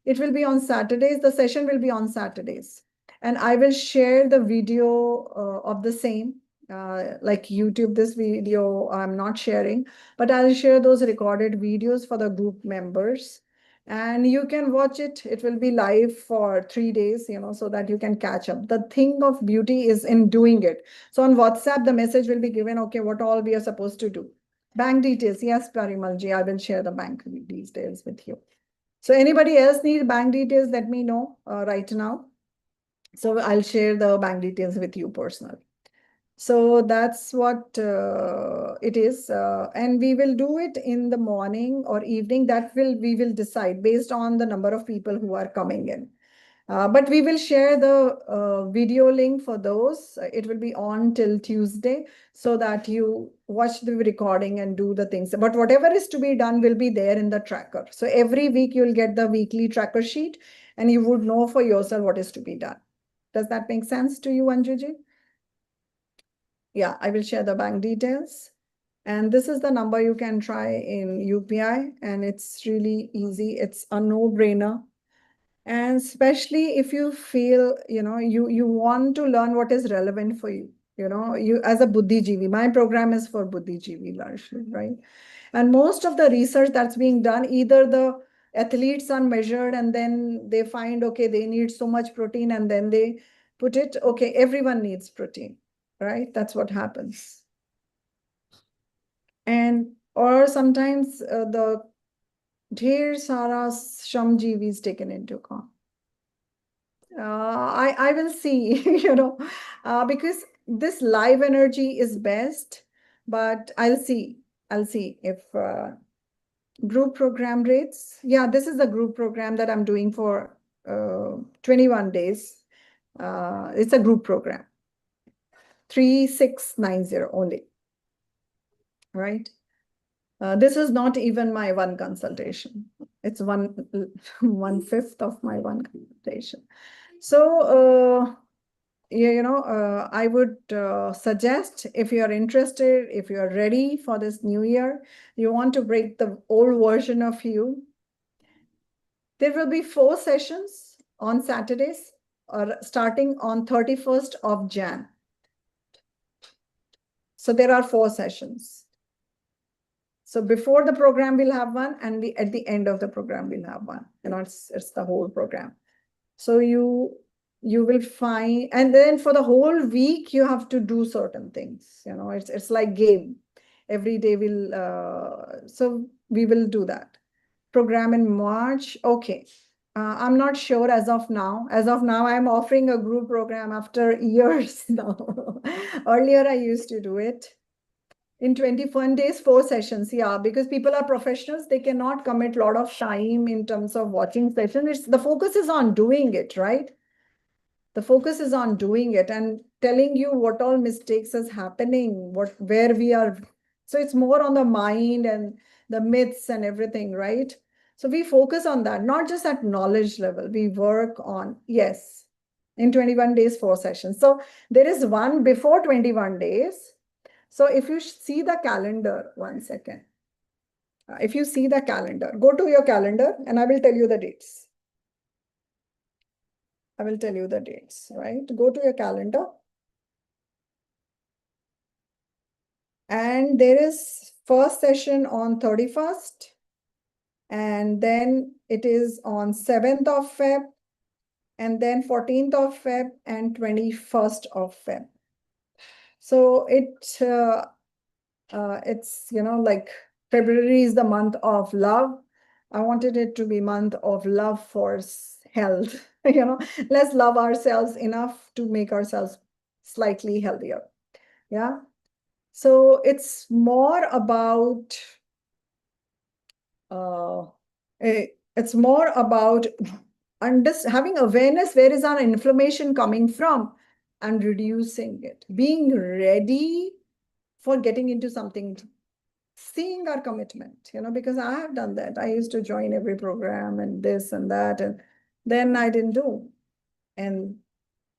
It will be on Saturdays. The session will be on Saturdays. And I will share the video of the same. Like YouTube, this video I'm not sharing, but I'll share those recorded videos for the group members. and you can watch it. It will be live for 3 days, so that you can catch up. The thing of beauty is in doing it. So on WhatsApp, the message will be given, okay, what all we are supposed to do. Bank details. Yes, Parimalji, I will share the bank details with you. So anybody else need bank details, let me know right now. So I'll share the bank details with you personally. So that's what it is. And we will do it in the morning or evening. We will decide based on the number of people who are coming in. But we will share the video link for those. It will be on till Tuesday so that you watch the recording and do the things. But whatever is to be done will be there in the tracker. So every week you'll get the weekly tracker sheet and you would know for yourself what is to be done. Does that make sense to you, Anjuji? Yeah, I will share the bank details. And this is the number you can try in UPI, and it's really easy. It's a no-brainer. And especially if you feel, you want to learn what is relevant for you. You as a Buddhijeevi, my program is for Buddhijeevi largely, right? And most of the research that's being done, either the athletes are measured and then they find, okay, they need so much protein and then they put it, okay, everyone needs protein, right? That's what happens. And or sometimes the dher sara shamjeevi is taken into account. I will see, because this live energy is best, but I'll see. I'll see if group program rates. Yeah, this is the group program that I'm doing for 21 days. It's a group program. 3690 only, right? This is not even my one consultation. It's 1/5 of my one consultation. So, I would suggest, if you are interested, if you are ready for this new year, you want to break the old version of you, there will be 4 sessions on Saturdays, or starting on 31st of Jan. So there are 4 sessions. So before the program we'll have one, and at the end of the program we'll have one. It's the whole program. So you will find, and then for the whole week you have to do certain things. It's like game. Every day so we will do that. Program in March. Okay. I'm not sure as of now. As of now, I'm offering a group program after years now. Earlier, I used to do it in 21 days, 4 sessions. Yeah, because people are professionals, they cannot commit a lot of time in terms of watching sessions. The focus is on doing it, right? The focus is on doing it and telling you what all mistakes is happening, where we are. So it's more on the mind and the myths and everything, right? So we focus on that, not just at knowledge level. We work on, yes, in 21 days, 4 sessions. So there is one before 21 days. So if you see the calendar, one second. If you see the calendar, go to your calendar and I will tell you the dates. I will tell you the dates, right? Go to your calendar. And there is first session on 31st. And then it is on 7th of Feb. And then 14th of Feb and 21st of Feb. So it's, like February is the month of love. I wanted it to be month of love for health. Let's love ourselves enough to make ourselves slightly healthier. Yeah. So it's more about it's more about having awareness, where is our inflammation coming from, and reducing it, being ready for getting into something, seeing our commitment, because I have done that. I used to join every program and this and that, and then I didn't do.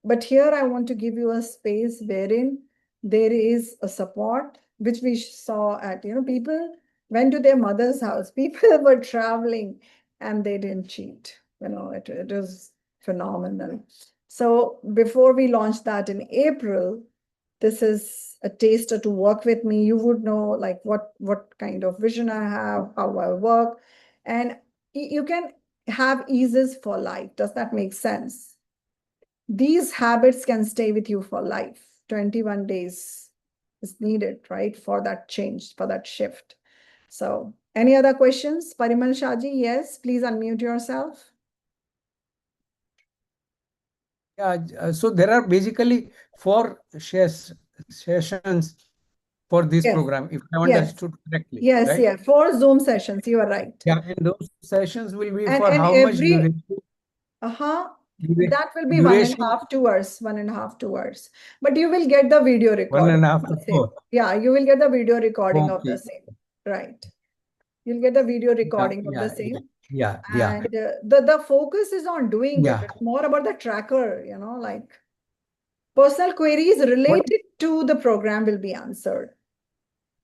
But here I want to give you a space wherein there is a support, which we saw at, people went to their mother's house, people were traveling and they didn't cheat. It was phenomenal. So before we launched that in April, this is a taster to work with me. You would know like what kind of vision I have, how I work. And you can have eases for life. Does that make sense? These habits can stay with you for life. 21 days is needed, right? For that change, for that shift. So any other questions? Parimal Shaji, yes, please unmute yourself. Yeah, so there are basically 4 sessions for this Yes. program, if I Yes. understood correctly, Yes, right? yeah. 4 Zoom sessions, you are right. Yeah, and those sessions will be And for how much every duration? that will be Duration 1.5 2 hours, 1.5 2 hours. But you will get the video one recording and a half of to the same. 4. Yeah, you will get the video recording of the Okay. same. Right. You'll get the video Yeah, recording of the yeah, same. yeah, yeah, And the focus is on doing it. yeah. It's more about the tracker, like personal queries What? related to the program will be answered.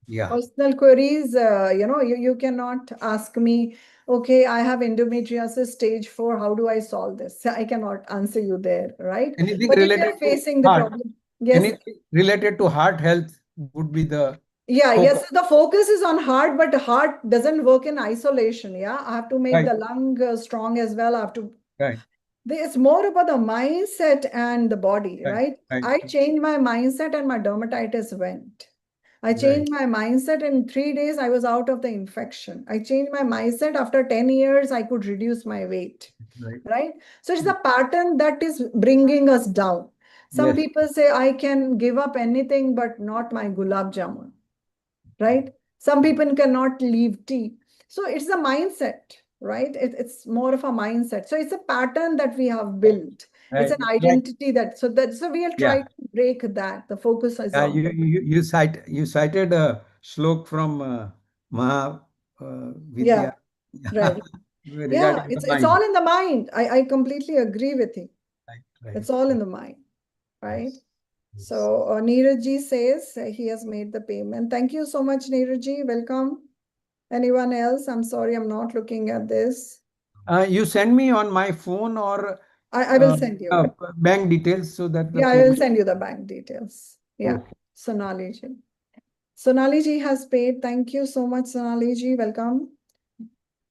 Yeah. Personal queries, you cannot ask me, okay, I have endometriosis stage 4. How do I solve this? I cannot answer you there, right? Anything But if you're related to facing the heart, problem, yes. anything related to heart health would be the Yeah, yes. focus. So the focus is on heart, but heart doesn't work in isolation. Yeah, I have to make Right, the lung strong as well. I have to. right, It's more about the mindset and the body, right, right? right, I changed my mindset and my dermatitis went. I right, changed my mindset in 3 days. I was out of the infection. I changed my mindset after 10 years. I could reduce my weight, right. right? So it's a pattern that is bringing us down. Some Yes, people say, I can give up anything, but not my gulab jamun, right? Some people cannot leave tea. So it's a mindset, right? It's more of a mindset. So it's a pattern that we have built. It's right, an right. identity so we'll try Yeah, to break that. The focus is yeah. on. You cited a shlok from Maha Yeah, Vidya right. Yeah, regarding the it's mind. all in the mind. I completely agree with you. Right, right, It's all in right. the mind, right? Yes, yes. So Neeraj ji says he has made the payment. Thank you so much, Neeraj ji. Welcome. Anyone else? I'm sorry, I'm not looking at this. You send me on my phone or I will send you. bank details so that the Yeah, I will payment. send you the bank details. Yeah, Okay. Sonali ji. Sonali ji has paid. Thank you so much, Sonali ji. Welcome.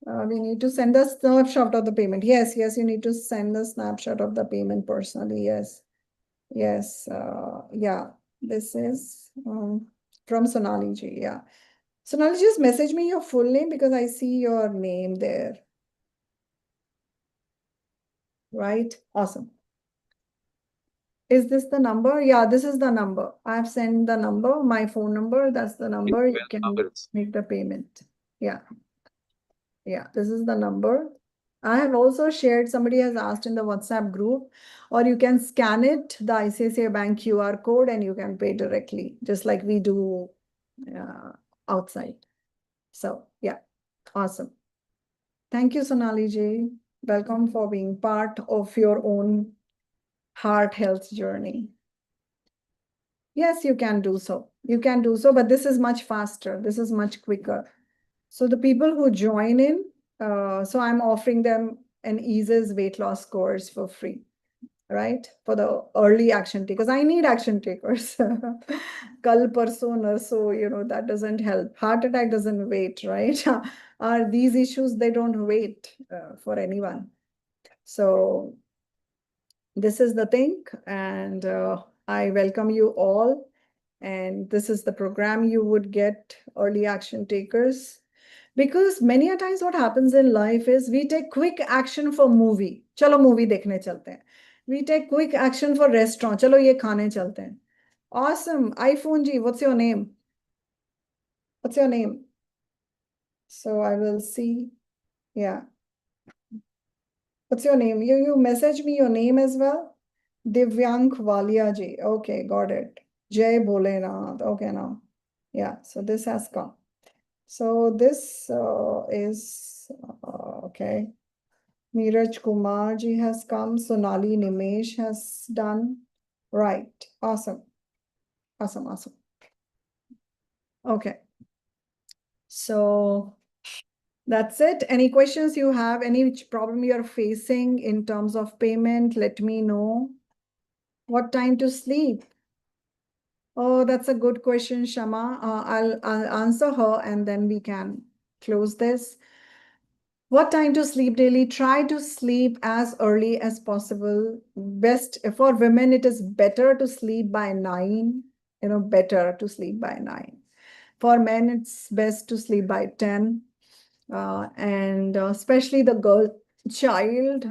We need to send a snapshot of the payment. Yes, yes, you need to send a snapshot of the payment personally. Yes, yes. Yeah, this is from Sonali ji. Yeah. Sonali, just message me your full name because I see your name there. Right? Awesome. Is this the number? Yeah, this is the number. I've sent the number, my phone number. That's the number. You can make the payment. Yeah. Yeah, this is the number. I have also shared, somebody has asked in the WhatsApp group, or you can scan it, the ICICI Bank QR code, and you can pay directly, just like we do outside. So, yeah, awesome. Thank you, Sonali ji. Welcome for being part of your own heart health journey. Yes, you can do so. You can do so, but this is much faster. This is much quicker. So the people who join in, so I'm offering them an eases weight loss course for free, right? For the early action takers. I need action takers. Kal parso narso, that doesn't help. Heart attack doesn't wait, right? Are these issues, they don't wait for anyone. So this is the thing, and I welcome you all. And this is the program you would get, early action takers. Because many a times what happens in life is we take quick action for movie. Chalo movie dekhne chalte hain. We take quick action for restaurant. Chalo ye khane chalte hain. Awesome. iPhone ji, what's your name? What's your name? So I will see. Yeah. What's your name? You message me your name as well. Divyank Walia ji. Okay, got it. Jai Bholenath. Okay, now. Yeah, so this has come. So this is okay. Neeraj Kumar ji has come. Sonali Nimesh has done. Right. Awesome. Awesome. Awesome. Okay. So that's it. Any questions you have? Any problem you're facing in terms of payment? Let me know. What time to sleep? Oh, that's a good question, Shama. I'll answer her and then we can close this. What time to sleep daily? Try to sleep as early as possible. Best for women, it is better to sleep by 9, better to sleep by 9. For men, it's best to sleep by 10. And especially the girl child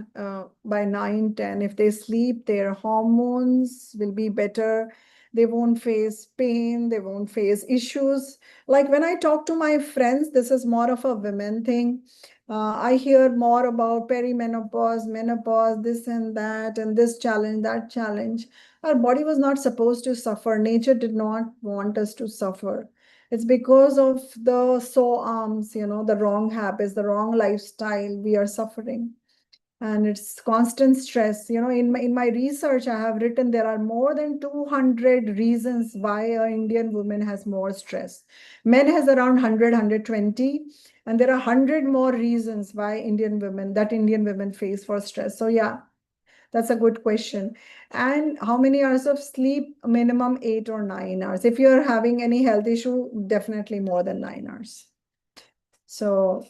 by 9, 10, if they sleep, their hormones will be better. They won't face pain, they won't face issues. Like when I talk to my friends, this is more of a women thing. I hear more about perimenopause, menopause, this and that, and this challenge, that challenge. Our body was not supposed to suffer. Nature did not want us to suffer. It's because of the SOARMS, the wrong habits, the wrong lifestyle, we are suffering. And it's constant stress. In my research, I have written there are more than 200 reasons why an Indian woman has more stress. Men has around 100, 120, and there are 100 more reasons why Indian women face for stress. So yeah, that's a good question. And how many hours of sleep? Minimum 8 or 9 hours. If you're having any health issue, definitely more than 9 hours. So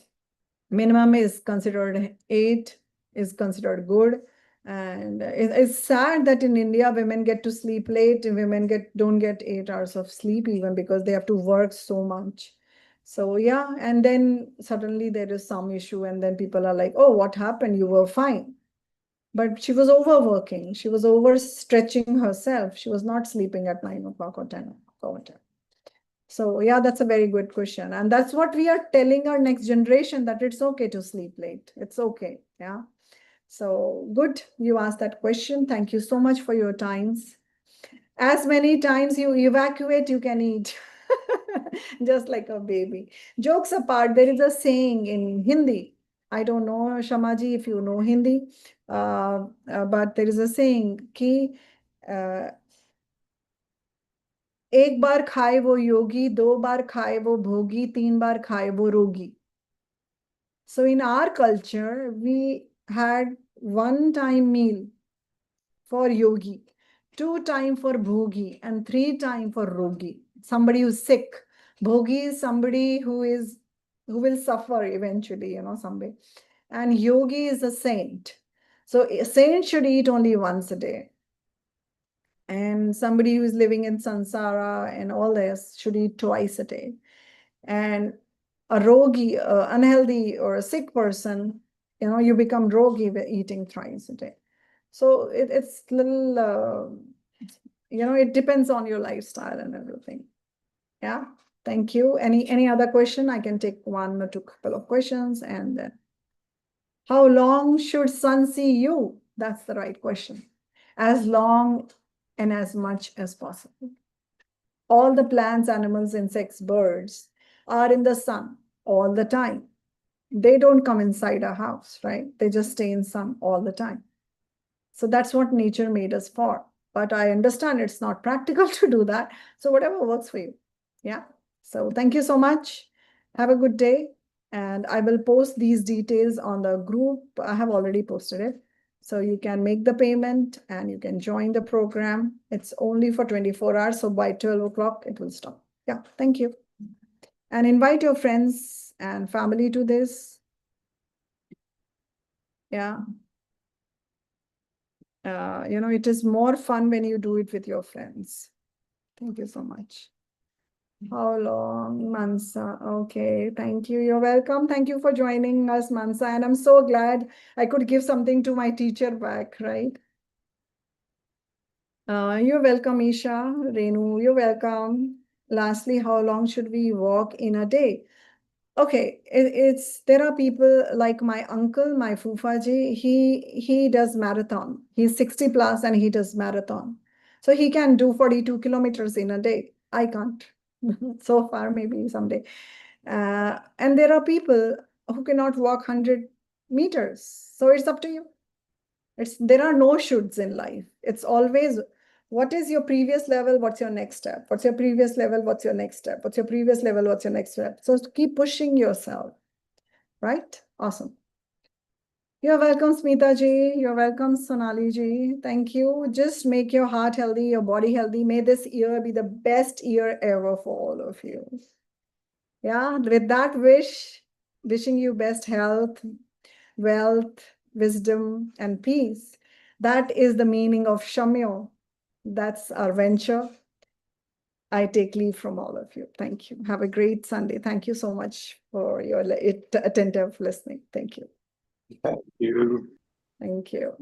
minimum is considered 8, is considered good. And it's sad that in India, women get to sleep late and women don't get 8 hours of sleep even because they have to work so much. So yeah, and then suddenly there is some issue and then people are like, oh, what happened? You were fine. But she was overworking. She was overstretching herself. She was not sleeping at 9 o'clock or 10 o'clock or whatever. So yeah, that's a very good question. And that's what we are telling our next generation, that it's okay to sleep late. It's okay. Yeah. So good. You asked that question. Thank you so much for your times. As many times you evacuate, you can eat. Just like a baby. Jokes apart, there is a saying in Hindi. I don't know, Shamaji, if you know Hindi, but there is a saying कि एक बार खाए वो योगी, 2 बार खाए वो भोगी, 3 बार खाए वो रोगी. So in our culture, we had 1-time meal for yogi, 2-time for bhogi, and 3-time for rogi. Somebody who's sick. Bhogi is somebody who will suffer eventually, someday. And yogi is a saint. So a saint should eat only once a day. And somebody who is living in samsara and all this should eat twice a day. And a rogi, unhealthy or a sick person, you become rogi eating thrice a day. So it's little, it depends on your lifestyle and everything. Yeah, thank you. Any other question? I can take 1 or 2 couple of questions and then. How long should sun see you? That's the right question. As long and as much as possible. All the plants, animals, insects, birds are in the sun all the time. They don't come inside a house, right? They just stay in sun all the time. So that's what nature made us for. But I understand it's not practical to do that. So whatever works for you. Yeah. So thank you so much. Have a good day. And I will post these details on the group. I have already posted it. So you can make the payment and you can join the program. It's only for 24 hours. So by 12 o'clock, it will stop. Yeah. Thank you. And invite your friends and family to this. Yeah. It is more fun when you do it with your friends. Thank you so much. How long, Mansa? Okay, thank you. You're welcome. Thank you for joining us, Mansa. And I'm so glad I could give something to my teacher back, right? You're welcome, Isha. Renu, you're welcome. Lastly, how long should we walk in a day? Okay, there are people like my uncle, my Fufaji, he does marathon. He's 60 plus and he does marathon. So he can do 42 kilometers in a day. I can't. So far, maybe someday. And there are people who cannot walk 100 meters. So it's up to you. There are no shoulds in life. It's always what is your previous level? What's your next step? What's your previous level? What's your next step? What's your previous level? What's your next step? So keep pushing yourself, right? Awesome. You're welcome, Smita ji. You're welcome, Sonali ji. Thank you. Just make your heart healthy, your body healthy. May this year be the best year ever for all of you. Yeah, with that wish, wishing you best health, wealth, wisdom, and peace. That is the meaning of Shamyo. That's our venture. I take leave from all of you. Thank you. Have a great Sunday. Thank you so much for your attentive listening. Thank you. Thank you. Thank you.